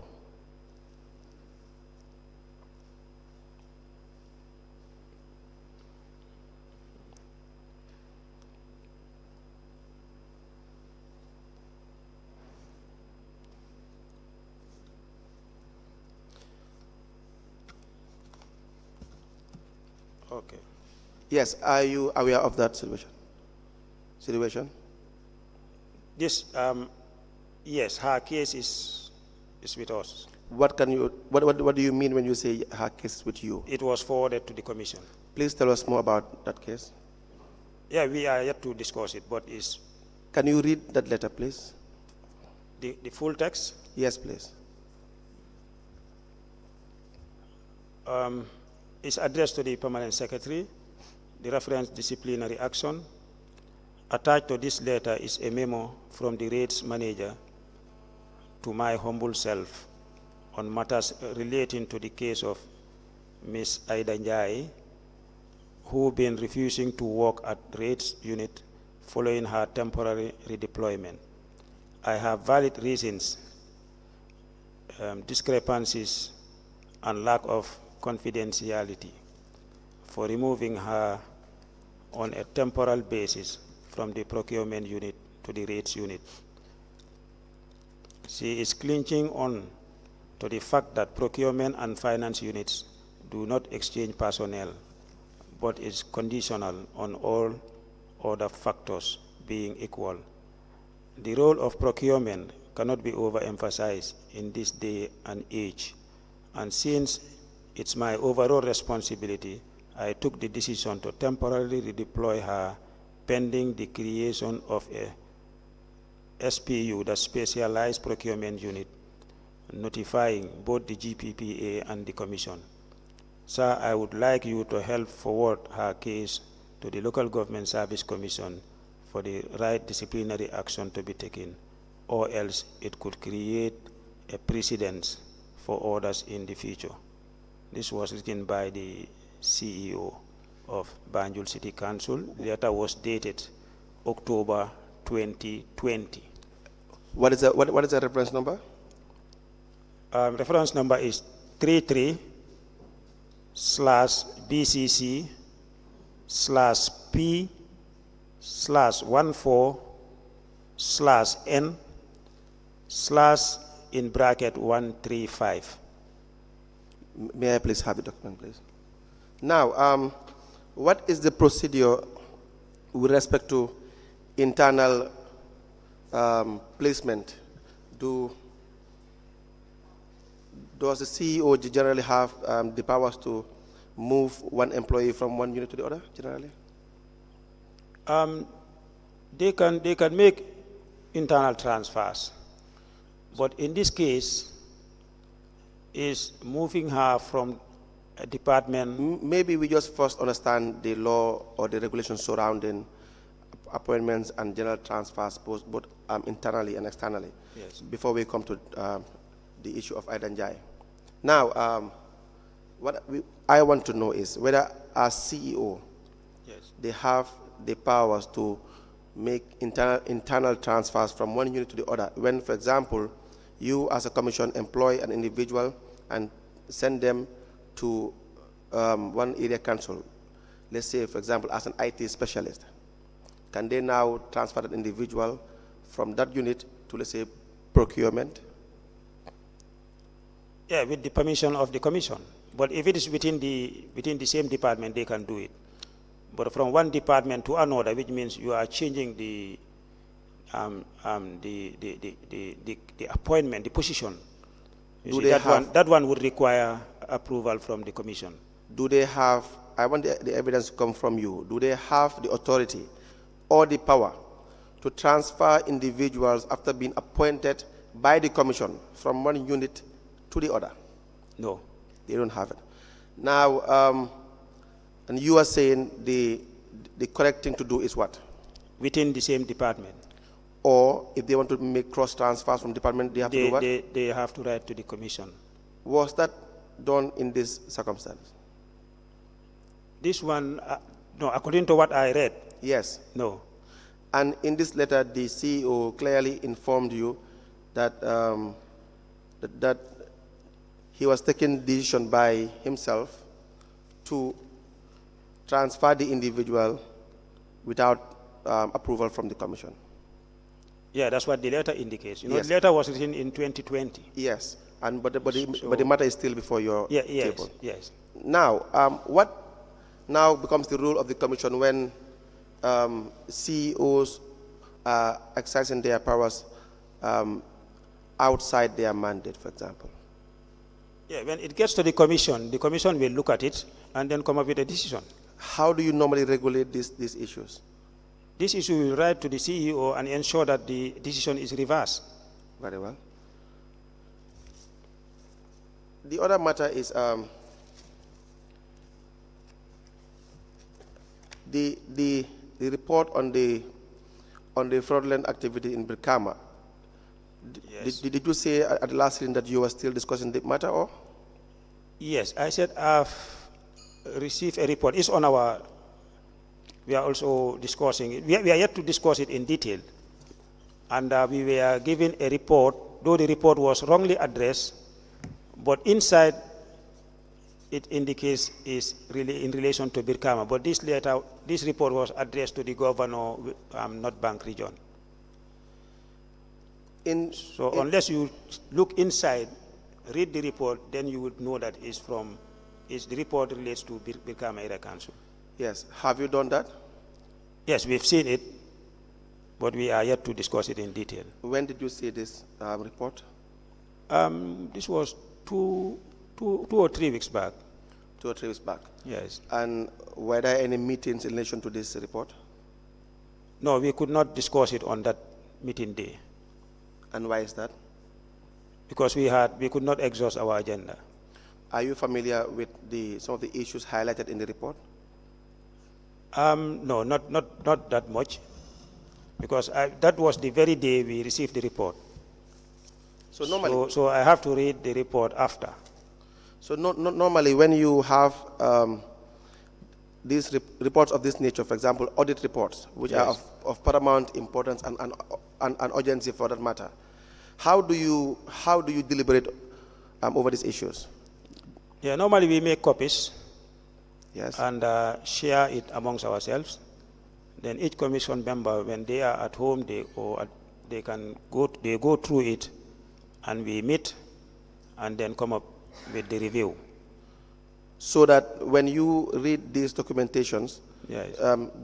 Okay. Yes, are you aware of that situation? This, yes, her case is with us. What do you mean when you say her case is with you? It was forwarded to the commission. Please tell us more about that case. Yeah, we are yet to discuss it, but it's, Can you read that letter, please? The full text Yes, please. is addressed to the Permanent Secretary. The reference disciplinary action. Attached to this letter is a memo from the rates manager to my humble self on matters relating to the case of Ms. Aida Njai, who been refusing to work at rates unit following her temporary redeployment. I have valid reasons, discrepancies, and lack of confidentiality for removing her on a temporal basis from the procurement unit to the rates unit. She is clinging on to the fact that procurement and finance units do not exchange personnel, but is conditional on all other factors being equal. The role of procurement cannot be overemphasized in this day and age, and since it's my overall responsibility, I took the decision to temporarily redeploy her pending the creation of a SPU, the Specialized Procurement Unit, notifying both the GPPA and the Commission. Sir, I would like you to help forward her case to the Local Government Service Commission for the right disciplinary action to be taken, or else it could create a precedent for others in the future. This was written by the CEO of Banjul City Council. The letter was dated October 2020. What is the reference number? Reference number is 33/BCC/P/N/(135). May I please have the document, please? Now, what is the procedure with respect to internal placement? Does the CEO generally have the powers to move one employee from one unit to the other, generally? They can make internal transfers, but in this case, is moving her from a department. Maybe we just first understand the law or the regulations surrounding appointments and general transfers, both internally and externally, Yes. before we come to the issue of Aida Njai. Now, what I want to know is whether as CEO, Yes. they have the powers to make internal transfers from one unit to the other. When, for example, you as a commission employ an individual and send them to one area council, let's say, for example, as an IT specialist, can they now transfer that individual from that unit to, let's say, procurement? Yeah, with the permission of the commission. But if it is within the same department, they can do it. But from one department to another, which means you are changing the appointment, the position. That one would require approval from the commission. Do they have, I want the evidence to come from you, do they have the authority or the power to transfer individuals after being appointed by the commission from one unit to the other? No. They don't have it. Now, and you are saying the correct thing to do is what? Within the same department. Or if they want to make cross transfers from department, they have to do what? They have to write to the commission. Was that done in this circumstance? This one, no, according to what I read. Yes. No. And in this letter, the CEO clearly informed you that that he was taking decision by himself to transfer the individual without approval from the commission. Yeah, that's what the letter indicates. You know, Yes. the letter was written in 2020. Yes, and but the matter is still before your table. Yes. Now, what now becomes the role of the commission when CEOs are exercising their powers outside their mandate, for example? Yeah, when it gets to the commission will look at it and then come up with a decision. How do you normally regulate these issues? This issue will write to the CEO and ensure that the decision is reversed. Very well. The other matter is the report on the fraudulent activity in Brikama. Yes. Did you say at the last hearing that you were still discussing the matter, or? Yes, I said I've received a report. It's on our, we are also discussing it. We are yet to discuss it in detail. And we were given a report, though the report was wrongly addressed, but inside it indicates is really in relation to Birkama. But this report was addressed to the governor, North Bank region. Unless you look inside, read the report, then you would know that the report relates to Birkama Area Council. Yes. Have you done that? Yes, we've seen it, but we are yet to discuss it in detail. When did you see this report? This was two or 3 weeks back. 2 or 3 weeks back. Yes. And were there any meetings in relation to this report? No, we could not discuss it on that meeting day. And why is that? Because we could not exhaust our agenda. Are you familiar with some of the issues highlighted in the report? No, not that much, because that was the very day we received the report. So normally, so I have to read the report after. So normally, when you have these reports of this nature, for example, audit reports, which Yes. are of paramount importance and urgency for that matter, how do you deliberate over these issues? Yeah, normally we make copies. Yes. And share it amongst ourselves. Then each commission member, when they are at home, they go through it, and we meet, and then come up with the review. So that when you read these documentations, Yes.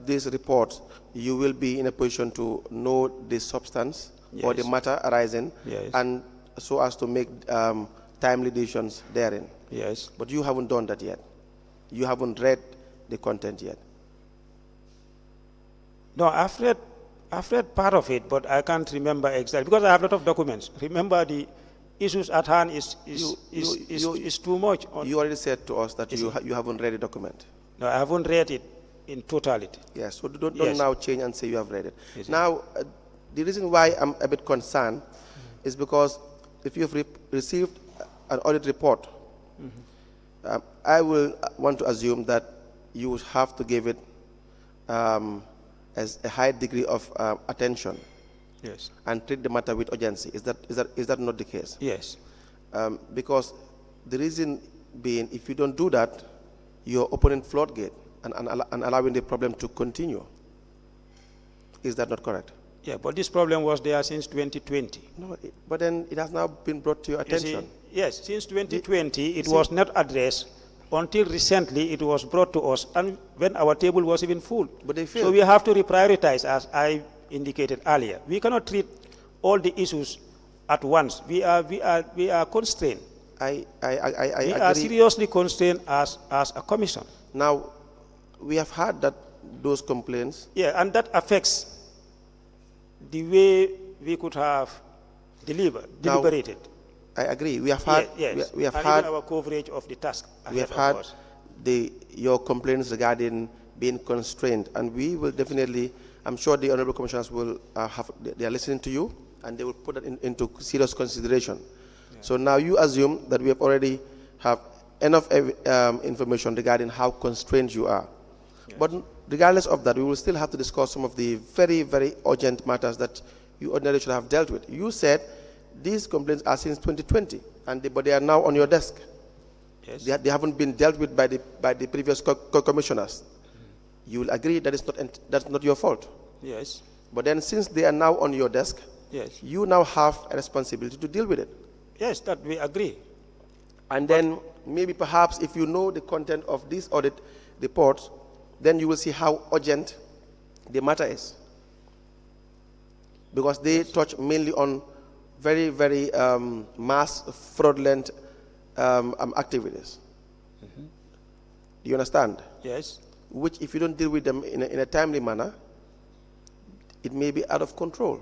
These reports, you will be in a position to know the substance or the Yes. matter arising, Yes. and so as to make timely decisions therein. Yes. But you haven't done that yet. You haven't read the content yet. No, I've read part of it, but I can't remember exactly, because I have a lot of documents. Remember, the issues at hand is too much. You already said to us that you haven't read the document. No, I haven't read it in totality. Yes, so don't Yes. now change and say you have read it. Yes, Now, the reason why I'm a bit concerned is because if you've received an audit report, I will want to assume that you would have to give it as a high degree of attention Yes. and treat the matter with urgency. Is that not the case? Yes. Because the reason being, if you don't do that, you're opening floodgate and allowing the problem to continue. Is that not correct? Yeah, but this problem was there since 2020. No, but then it has now been brought to your You see, attention. yes, since 2020, it was not addressed. Until recently, it was brought to us, and when our table was even full. But they So failed. we have to reprioritize, as I indicated earlier. We cannot treat all the issues at once. We are constrained. I We are agree. seriously constrained as a commission. Now, we have had those complaints. Yeah, and that affects the way we could have deliberated. I agree. We have had. Yes, We have and had. even our coverage of the task. We have ahead had of us. your complaints regarding being constrained, and we will definitely. I'm sure the honourable commissioners will they are listening to you, and they will put that into serious consideration. Yeah. So now you assume that we have already have enough information regarding how constrained you are. Yes. But regardless of that, we will still have to discuss some of the very, very urgent matters that you ordinarily should have dealt with. You said these complaints are since 2020, but they are now on your desk. Yes. They haven't been dealt with by the previous commissioners. You will agree that that's not your fault. Yes. But then, since they are now on your desk, yes, you now have a responsibility to deal with it. Yes, that we agree. And then maybe perhaps if you know the content of these audit reports, then you will see how urgent the matter is. Because they touch mainly on very, very mass fraudulent activities. Mm-hmm. Do you understand? Yes. Which, if you don't deal with them in a timely manner, it may be out of control.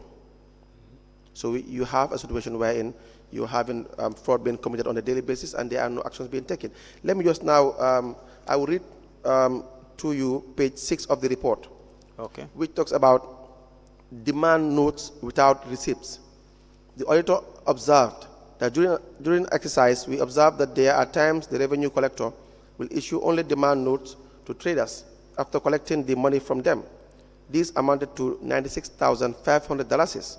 So you have a situation wherein you're having fraud being committed on a daily basis and there are no actions being taken. Let me just now, I will read to you page 6 of the report, Okay. which talks about demand notes without receipts. The auditor observed that during exercise, we observed that there are times the revenue collector will issue only demand notes to traders after collecting the money from them. These amounted to $96,500.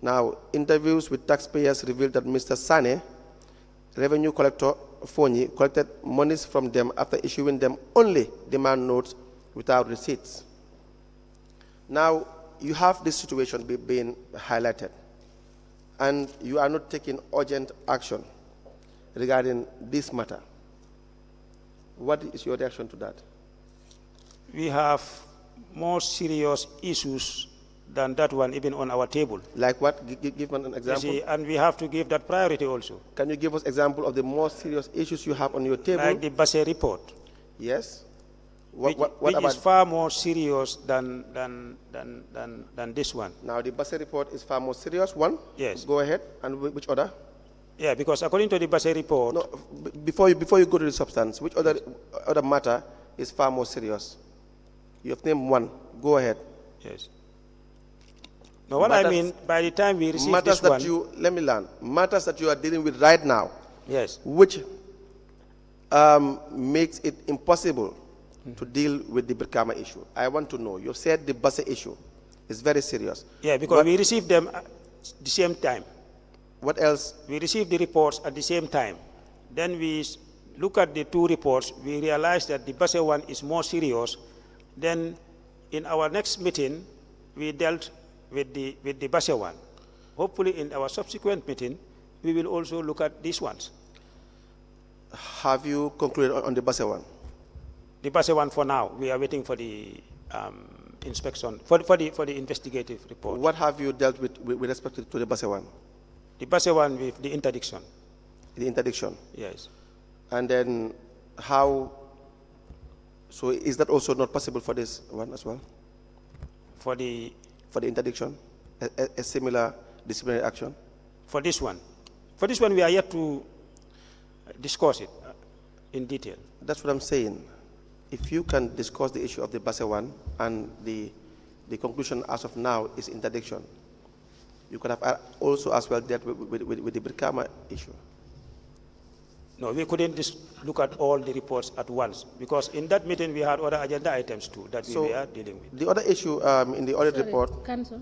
Now, interviews with taxpayers revealed that Mr. Sane, revenue collector Fonyi, collected monies from them after issuing them only demand notes without receipts. Now, you have this situation being highlighted, and you are not taking urgent action regarding this matter. What is your reaction to that? We have more serious issues than that one even on our table. Like what? Give an example. You see, and we have to give that priority also. Can you give us example of the more serious issues you have on your table? Like the Basse report, Yes. which What about is far more serious than this one. now? The Basse report is far more serious one. Yes. Go ahead. And which other? Yeah, because according to the Basse report, No. Before you go to the substance, which other matter is far more serious? You have named one. Go ahead. yes. No, what I Matters- mean, by the time we receive Matters this that one, let me learn. Matters that you are dealing with right now, yes, which makes it impossible to deal with the Brikama issue. I want to know. You said the Basse issue is very serious. yeah, because we receive them at the same time. What else? We receive the reports at the same time. Then we look at the two reports. We realize that the Basse one is more serious. Then in our next meeting, we dealt with the Basse one. Hopefully in our subsequent meeting, we will also look at these ones. Have you concluded on the Basse one? The Basse one for now, we are waiting for the inspection, for the investigative report. What have you dealt with respect to the Basse one? The Basse one with the interdiction, The interdiction. yes. And then how, so is that also not possible for this one as well? For the Interdiction? A similar disciplinary action? For this one, we are yet to discuss it in detail. That's what I'm saying. If you can discuss the issue of the Basse one and the conclusion as of now is interdiction, you could have also as well dealt with the Brikama issue. No, we couldn't just look at all the reports at once because in that meeting we had other agenda items too that we were dealing with. The other issue in the audit report. Council.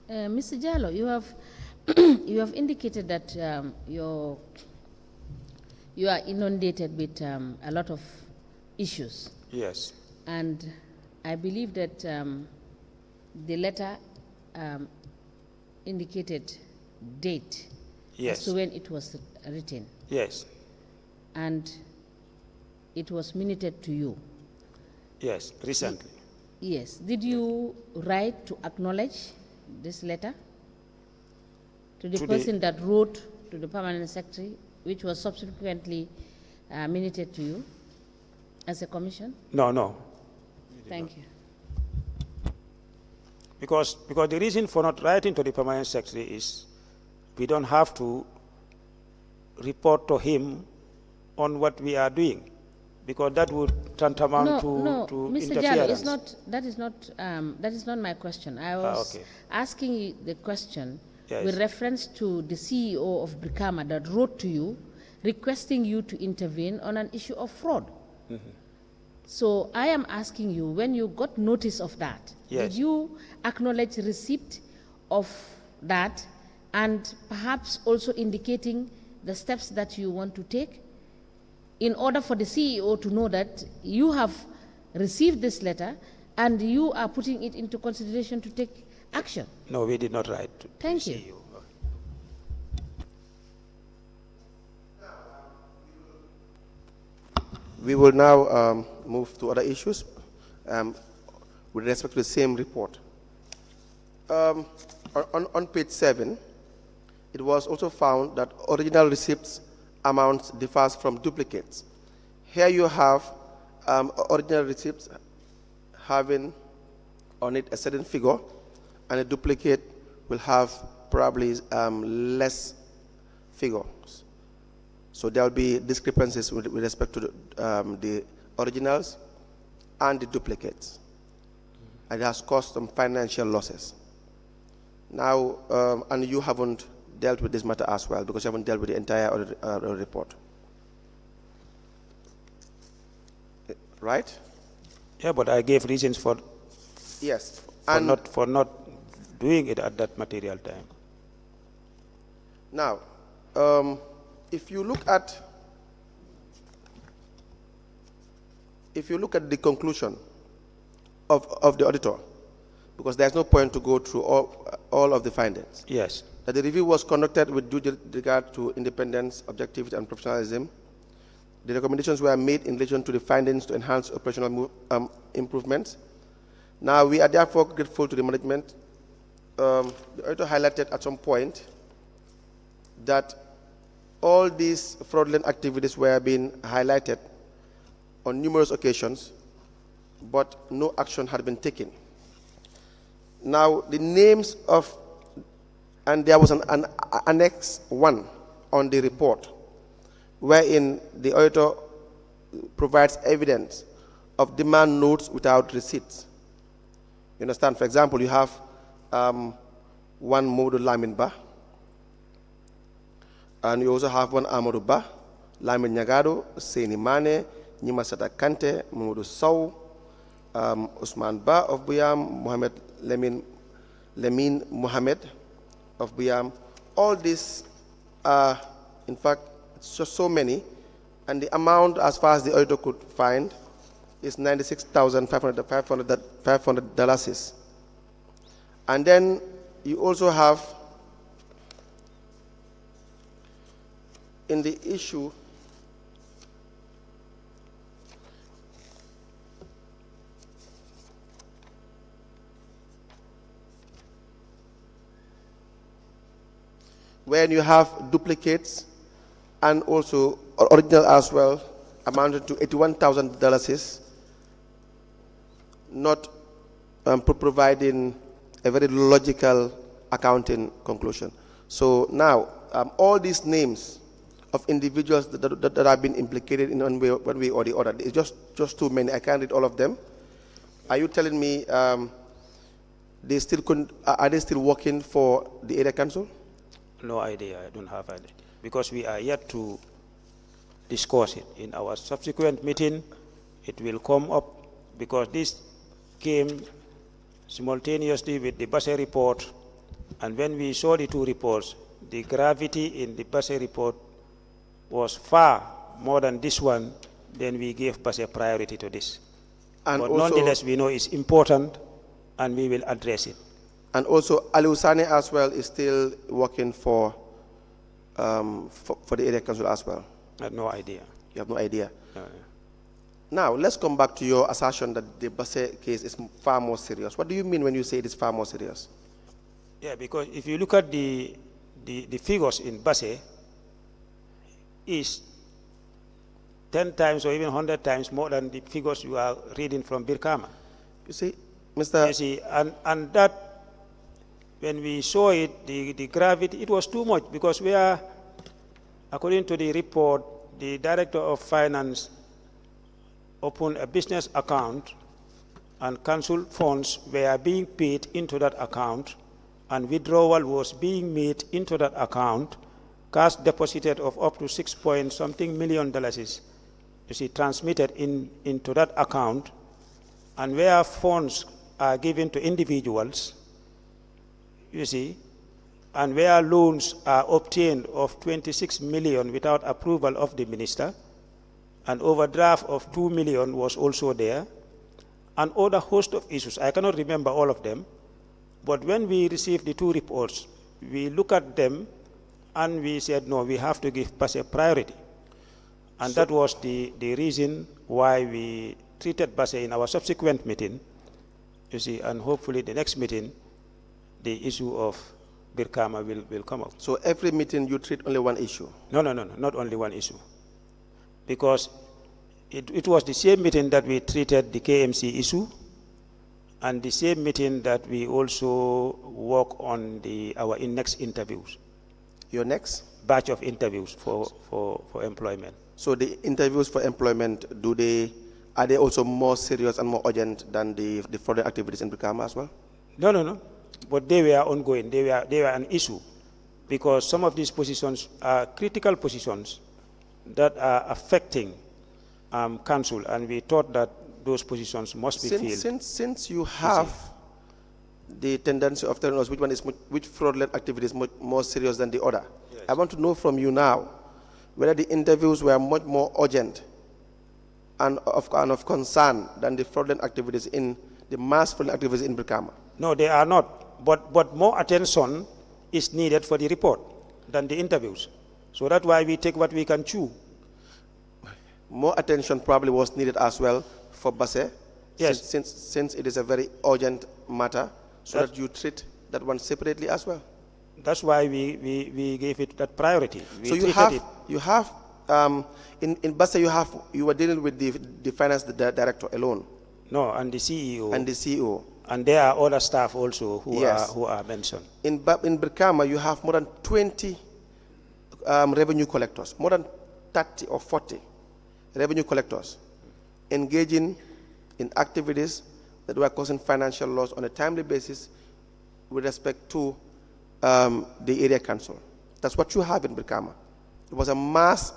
Mr. Jallo, you have you have indicated that you are inundated with a lot of issues, Yes, and I believe that the letter indicated date as yes, to when it was written, yes, and it was minuted to you. yes, recently. Yes. Did you write to acknowledge this letter to the person that wrote to the permanent secretary, which was subsequently minuted to you as a commission? No, Thank you. because the reason for not writing to the permanent secretary is we don't have to report to him on what we are doing, because that would tantamount to Mr. interference. Jallo, that is not my question. I was okay. asking you the question Yes. with reference to the CEO of Brikama that wrote to you requesting you to intervene on an issue of fraud. So I am asking you, when you got notice of that, Yes. did you acknowledge receipt of that and perhaps also indicating the steps that you want to take in order for the CEO to know that you have received this letter and you are putting it into consideration to take action? No, we did not write to Thank the you. CEO. We will now move to other issues with respect to the same report. On page 7, it was also found that original receipts amounts differs from duplicates. Here you have original receipts having on it a certain figure, and a duplicate will have probably less figures. So there will be discrepancies with respect to the originals and the duplicates. And it has caused some financial losses. Now, and you haven't dealt with this matter as well, because you haven't dealt with the entire audit report. Right? Yeah, but I gave reasons for Yes. for not doing it at that material time. Now, if you look at the conclusion of the auditor, because there's no point to go through all of the findings. Yes. That the review was conducted with due regard to independence, objectivity, and professionalism. The recommendations were made in relation to the findings to enhance operational improvements. Now, we are therefore grateful to the management. The auditor highlighted at some point that all these fraudulent activities were being highlighted on numerous occasions, but no action had been taken. Now, the names of, and there was an Annex 1 on the report, wherein the auditor provides evidence of demand notes without receipts. You understand? For example, you have one Modu Lamin Ba, and you also have one Amadou Ba, Lamin Nyagado, Seni Mane, Nyimasata Kante, Modu Sow, Usman Ba of Buyam, Mohamed Lemin Mohamed of Buyam. All these are, in fact, it's just so many, and the amount, as far as the auditor could find, is $96,500. And then you also have, in the issue, when you have duplicates and also original as well, amounted to $81,000, not providing a very logical accounting conclusion. So now, all these names of individuals that have been implicated in one way or the other, it's just too many. I can't read all of them. Are you telling me are they still working for the area council? No idea. I don't have idea, because we are yet to discuss it. In our subsequent meeting, it will come up, because this came simultaneously with the Basse report, and when we saw the two reports, the gravity in the Basse report was far more than this one. Then we gave Basse priority to this. And but also, nonetheless, we know it's important, and we will address it. And also, Ali Sane as well is still working for the area council as well. I have no idea. You have no idea. Now, let's come back to your assertion that the Basse case is far more serious. What do you mean when you say it is far more serious? Yeah, because if you look at the figures in Basse, is 10 times or even 100 times more than the figures you are reading from Birkama. You see, Mr. You see, and that, when we saw it, the gravity, it was too much, because we are, according to the report, the Director of Finance opened a business account, and council funds were being paid into that account, and withdrawal was being made into that account, cash deposited of up to $6 million is, you see, transmitted into that account, and where funds are given to individuals, you see, and where loans are obtained of 26 million without approval of the minister, an overdraft of 2 million was also there, and other host of issues. I cannot remember all of them, but when we received the two reports, we look at them and we said, no, we have to give Basse priority. And so that was the reason why we treated Basse in our subsequent meeting, you see, and hopefully the next meeting, the issue of Birkama will come up. So every meeting you treat only one issue? No, not only one issue. Because it was the same meeting that we treated the KMC issue, And the same meeting that we also work on our next interviews, Your next? batch of interviews for employment. So the interviews for employment, are they also more serious and more urgent than the fraudulent activities in Brikama as well? No. But they were ongoing. They were an issue because some of these positions are critical positions that are affecting council, and we thought that those positions must be filled. Since you have the tendency of telling us which fraudulent activity is much more serious than the other, yes. I want to know from you now whether the interviews were much more urgent and of concern than the fraudulent activities the mass fraudulent activities in Brikama. No, they are not. But more attention is needed for the report than the interviews. So that's why we take what we can chew. More attention probably was needed as well for Basse, yes. since it is a very urgent matter, so that you treat that one separately as well. That's why we gave it that priority. So you have in Basse you were dealing with the finance director alone. No, and the CEO. And the CEO. And there are other staff also who yes. are mentioned. In Brikama, you have more than 20 revenue collectors, more than 30 or 40 revenue collectors engaging in activities that were causing financial loss on a timely basis with respect to the area council. That's what you have in Brikama. It was a mass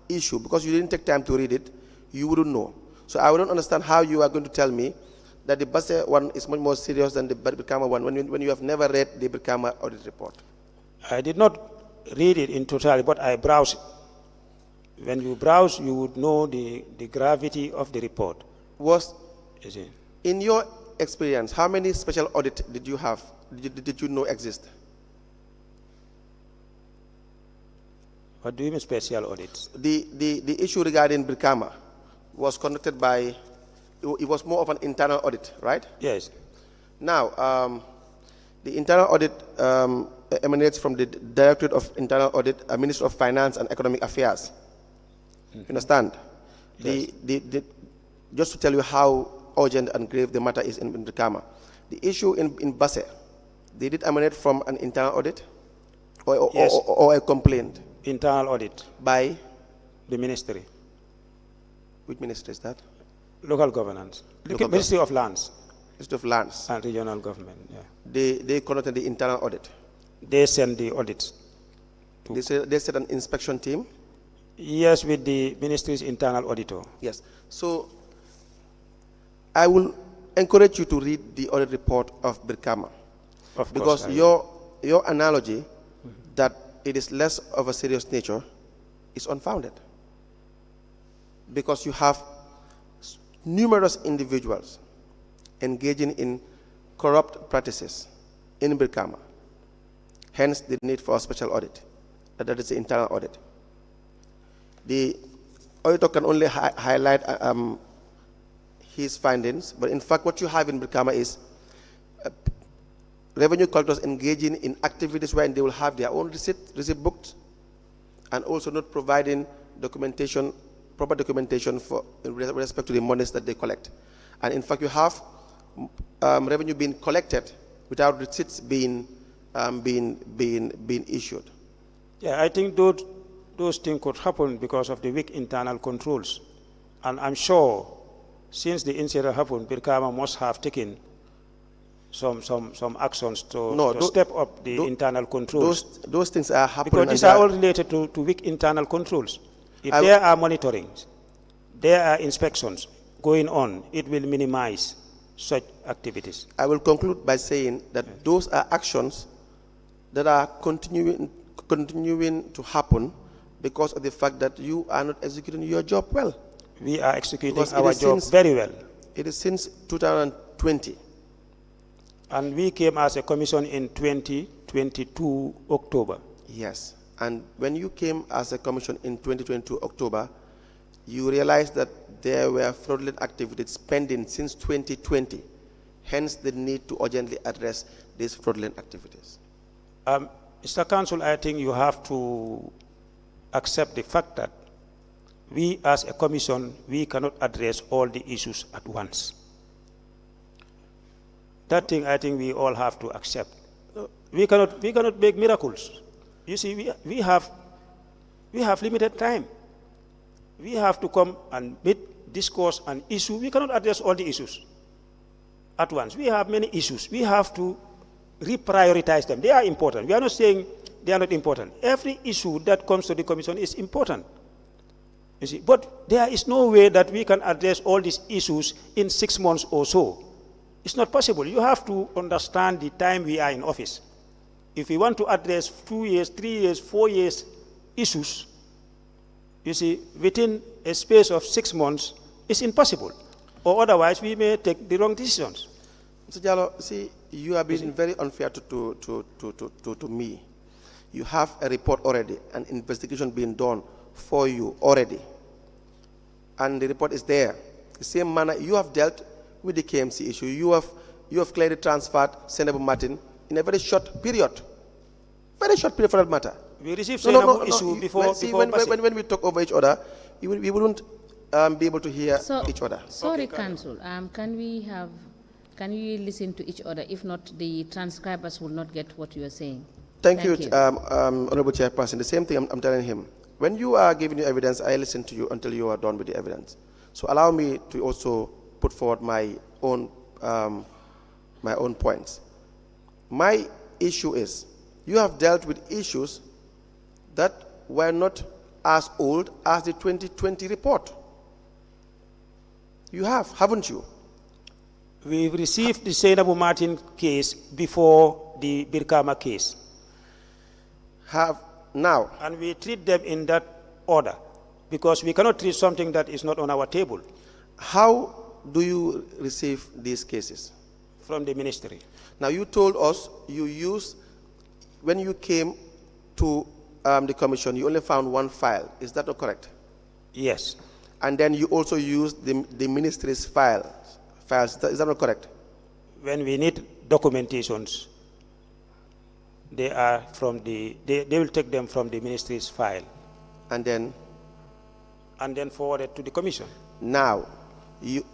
issue. Because you didn't take time to read it, you wouldn't know. So I wouldn't understand how you are going to tell me that the Basse one is much more serious than the Brikama one when you have never read the Brikama audit report. I did not read it in totality, but I browsed. When you browse, you would know the gravity of the report. In your experience, how many special audits did you have? Did you know exist? What do you mean special audits? The issue regarding Brikama was conducted by, it was more of an internal audit, right? Yes. Now, the internal audit emanates from the Directorate of Internal Audit, Ministry of Finance and Economic Affairs. You understand? Yes. Just to tell you how urgent and grave the matter is in Brikama. The issue in Basse, did it emanate from an internal audit yes. or a complaint? Internal audit. By? The ministry. Which ministry is that? Local governance. Ministry of Lands. Ministry of Lands. And regional government, yeah. They conducted the internal audit. They send the audits. They set an inspection team? Yes, with the ministry's internal auditor. Yes. So I will encourage you to read the audit report of Brikama. Of because course, your analogy that it is less of a serious nature is unfounded. Because you have numerous individuals engaging in corrupt practices in Brikama. Hence the need for a special audit. That is the internal audit. The auditor can only highlight his findings, but in fact what you have in Brikama is revenue collectors engaging in activities where they will have their own receipt books and also not providing documentation, proper documentation with respect to the monies that they collect. And in fact you have revenue being collected without receipts being issued. Yeah, I think those things could happen because of the weak internal controls. And I'm sure since the incident happened, Brikama must have taken some actions to step up the internal controls. Those things are happening. Because these are all related to weak internal controls. If there are monitorings, there are inspections going on, it will minimize such activities. I will conclude by saying that those are actions that are continuing to happen because of the fact that you are not executing your job well. We are executing our job very well. It is since 2020. And we came as a commission in 2022 October. Yes. And when you came as a commission in 2022 October, you realized that there were fraudulent activities pending since 2020. Hence the need to urgently address these fraudulent activities. Mr. Counsel, I think you have to accept the fact that we as a commission, we cannot address all the issues at once. That thing I think we all have to accept. We cannot make miracles. You see, we have limited time. We have to come and meet, discuss an issue. We cannot address all the issues at once. We have many issues. We have to reprioritize them. They are important. We are not saying they are not important. Every issue that comes to the Commission is important. You see, but there is no way that we can address all these issues in 6 months or so. It's not possible. You have to understand the time we are in office. If we want to address 2 years, 3 years, 4 years issues, you see, within a space of 6 months, it's impossible. Or otherwise, we may take the wrong decisions. Mr. Jallo, see, you have been very unfair to me. You have a report already, an investigation being done for you already. And the report is there. The same manner you have dealt with the KMC issue. You have clearly transferred Senator Martin in a very short period. Very short period for that matter. We received Senator issue before. When we talk over each other, we wouldn't be able to hear each other. Sorry, Council. Can we listen to each other? If not, the transcribers will not get what you are saying. Thank you. Honorable Chairperson. The same thing I'm telling him. When you are giving your evidence, I listen to you until you are done with the evidence. So allow me to also put forward my own points. My issue is, you have dealt with issues that were not as old as the 2020 report. You have, haven't you? We've received the Senator Martin case before the Birkama case. Have now. And we treat them in that order, because we cannot treat something that is not on our table. How do you receive these cases? From the ministry. Now, you told us you used, when you came to the commission, you only found one file. Is that not correct? Yes. And then you also used the ministry's files. Is that not correct? When we need documentations, they are from they will take them from the ministry's file. And then forward it to the commission. Now, you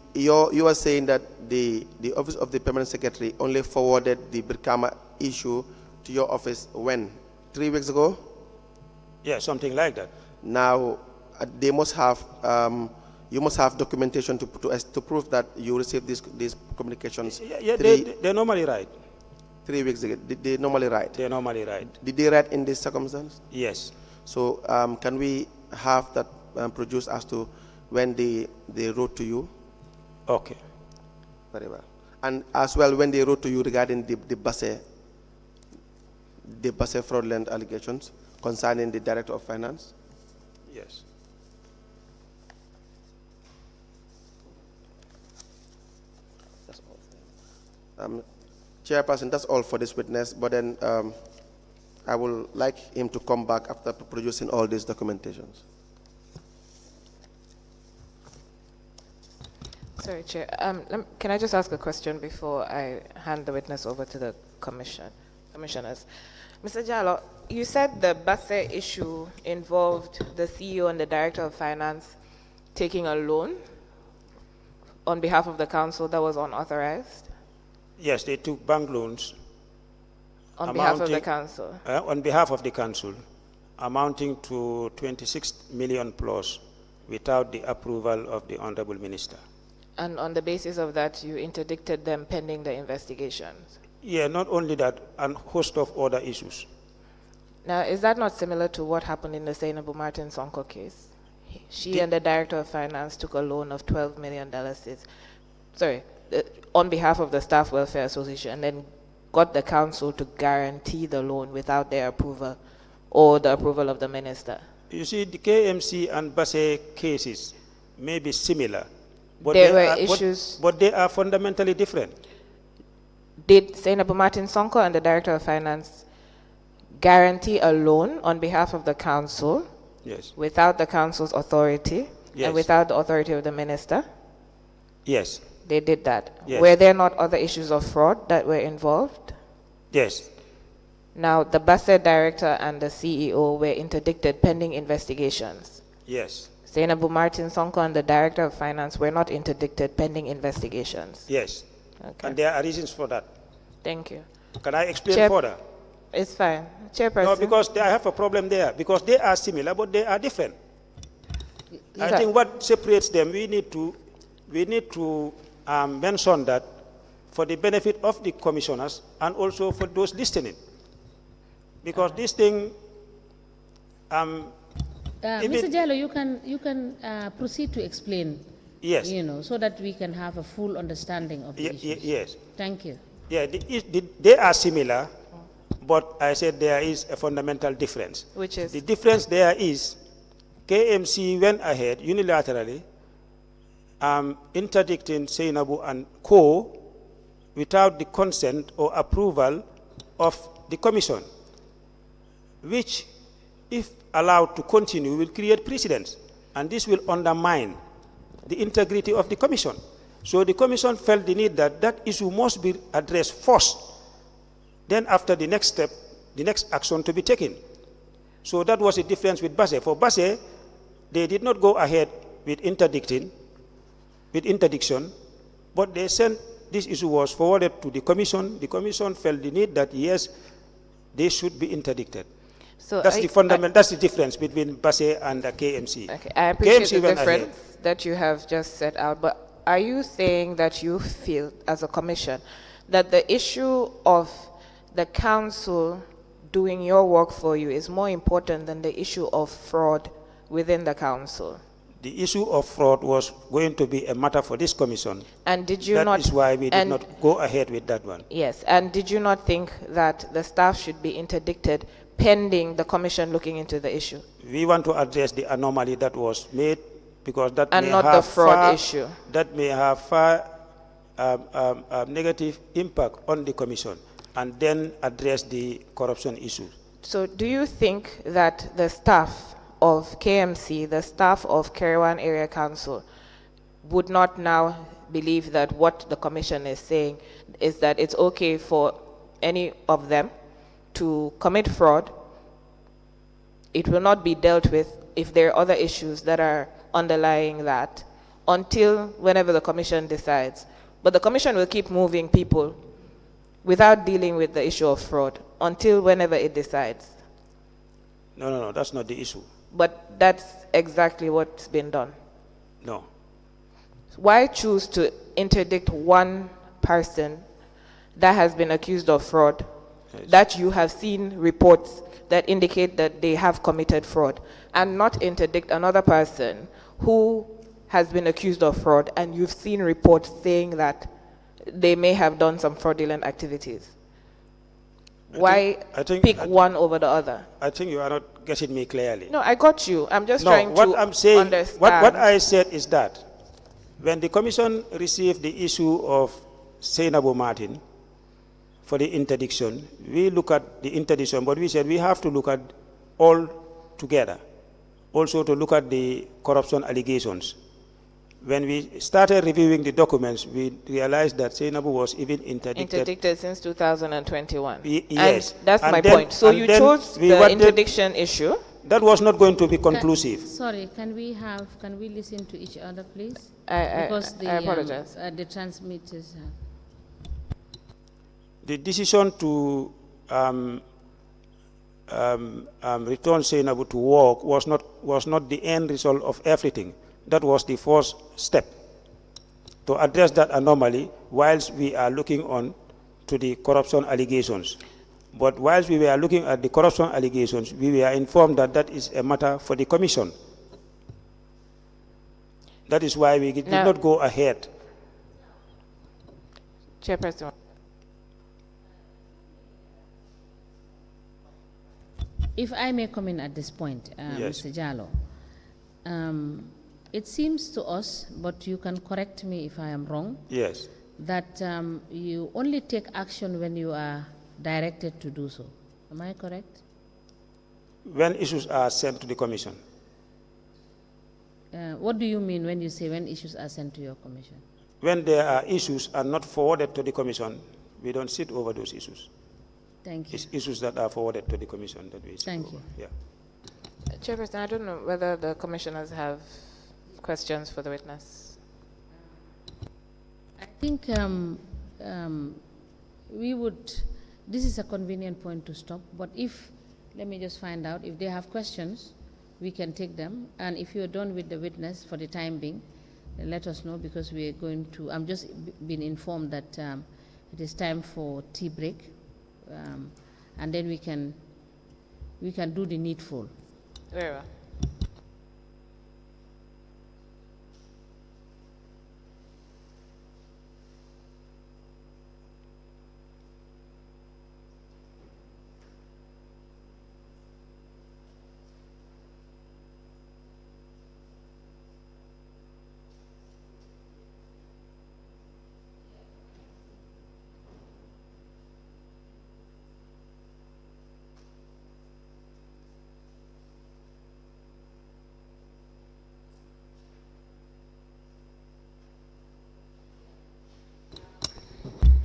are saying that the office of the permanent secretary only forwarded the Birkama issue to your office when? 3 weeks ago? Yeah, something like that. Now, they must have, you must have documentation to prove that you received these communications. Yeah, they normally write. 3 weeks ago. Did they normally write? They normally write. Did they write in this circumstance? Yes. So can we have that produced as to when they wrote to you? Okay. Very well. And as well, when they wrote to you regarding the Basse fraudulent allegations concerning the Director of Finance? Yes. That's all. Chairperson, that's all for this witness, but then I will like him to come back after producing all these documentations. Sorry, Chair. Can I just ask a question before I hand the witness over to the commissioners? Mr. Jallo, you said the Basse issue involved the CEO and the Director of Finance taking a loan on behalf of the council that was unauthorized? Yes, they took bank loans. On behalf of the council? On behalf of the council, amounting to 26 million plus without the approval of the Honorable Minister. And on the basis of that, you interdicted them pending the investigations? Yeah, not only that, a host of other issues. Now, is that not similar to what happened in the Senator Martin Sonko case? She and the Director of Finance took a loan of $12 million, on behalf of the Staff Welfare Association, and then got the council to guarantee the loan without their approval or the approval of the minister. You see, the KMC and Basse cases may be similar, but but they are fundamentally different. Did Senator Martin Sonko and the Director of Finance guarantee a loan on behalf of the council? Yes. Without the council's authority? Yes. And without the authority of the minister? Yes. They did that. Yes. Were there not other issues of fraud that were involved? Yes. Now, the Basse director and the CEO were interdicted pending investigations. Yes. Senator Martin Sonko and the Director of Finance were not interdicted pending investigations. Yes. Okay. And there are reasons for that. Thank you. Can I explain Chair- further? It's fine. Chairperson. No, because I have a problem there, because they are similar, but they are different. I Sir. think what separates them, we need to mention that for the benefit of the commissioners and also for those listening. Because this thing, Mr. Jallo, you can proceed to explain. Yes. So that we can have a full understanding of the issues. Yes. Thank you. Yeah, they are similar, but I said there is a fundamental difference. Which is? The difference there is KMC went ahead unilaterally interdicting Seinabu and Co. without the consent or approval of the commission, which, if allowed to continue, will create precedents, and this will undermine the integrity of the commission. So the commission felt the need that that issue must be addressed first, then after the next step, the next action to be taken. So that was the difference with Basse. For Basse, they did not go ahead with interdiction, but they sent this issue was forwarded to the commission. The commission felt the need that yes, they should be interdicted. So that's that's the difference between Basse and the KMC. Okay, I appreciate KMC the went difference ahead. that you have just set out, but are you saying that you feel, as a commission, that the issue of the council doing your work for you is more important than the issue of fraud within the council? The issue of fraud was going to be a matter for this commission. And did you That not? is why we did not go ahead with that one. Yes, and did you not think that the staff should be interdicted pending the commission looking into the issue? We want to address the anomaly that was made, because that And may not have the fraud issue. That may have far negative impact on the commission, and then address the corruption issue. So do you think that the staff of KMC, the staff of Kerewan Area Council, would not now believe that what the commission is saying is that it's okay for any of them to commit fraud? It will not be dealt with if there are other issues that are underlying that until whenever the commission decides. But the commission will keep moving people without dealing with the issue of fraud until whenever it decides. No, that's not the issue. But that's exactly what's been done. No. Why choose to interdict one person that has been accused of fraud, Yes. that you have seen reports that indicate that they have committed fraud, and not interdict another person who has been accused of fraud and you've seen reports saying that they may have done some fraudulent activities? Why pick one over the other? I think you are not getting me clearly. No, I got you. I'm just No, trying what to I'm saying, understand. what I said is that when the commission received the issue of Seinabu Martin for the interdiction, we look at the interdiction, but we said we have to look at all together. Also to look at the corruption allegations. When we started reviewing the documents, we realized that Seinabu was even Interdicted since 2021. Yes. And that's And my then- point. So and you then chose we the wanted- interdiction issue. That was not going to be conclusive. Sorry, can we listen to each other, please? I Because apologize. the transmitters. The decision to return Seinabu to work was not the end result of everything. That was the first step to address that anomaly whilst we are looking on to the corruption allegations. But whilst we were looking at the corruption allegations, we were informed that that is a matter for the commission. That is why we did not go ahead. Chairperson. If I may come in at this point, Yes. Mr. Jallo, it seems to us, but you can correct me if I am wrong, Yes. that you only take action when you are directed to do so. Am I correct? When issues are sent to the commission. What do you mean when you say when issues are sent to your commission? When there are issues and not forwarded to the commission, we don't sit over those issues. Thank you. It's issues that are forwarded to the commission that we sit Thank over. you. Yeah. Chairperson, I don't know whether the commissioners have questions for the witness. I think we would, this is a convenient point to stop, but if, let me just find out, if they have questions, we can take them, and if you're done with the witness for the time being, then let us know, because we are going to, I'm just been informed that it is time for tea break, and then we can do the needful. Very well.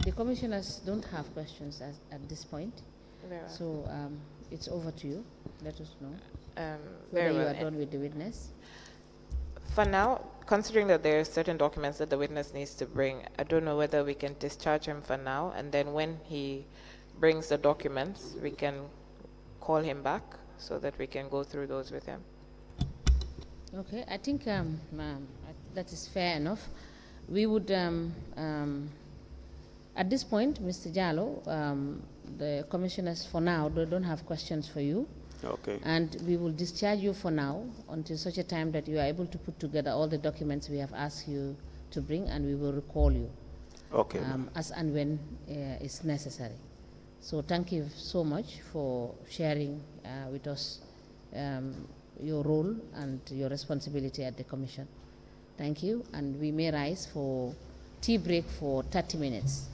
The commissioners don't have questions at this point, Very well. so it's over to you. Let us know Very whether well. you are done with the witness. For now, considering that there are certain documents that the witness needs to bring, I don't know whether we can discharge him for now, and then when he brings the documents, we can call him back so that we can go through those with him. Okay, I think that is fair enough. We would, at this point, Mr. Jallo, the commissioners for now, they don't have questions for you. Okay. And we will discharge you for now until such a time that you are able to put together all the documents we have asked you to bring, and we will recall you Okay. as and when is necessary. So thank you so much for sharing with us your role and your responsibility at the Commission. Thank you, and we may rise for tea break for 30 minutes.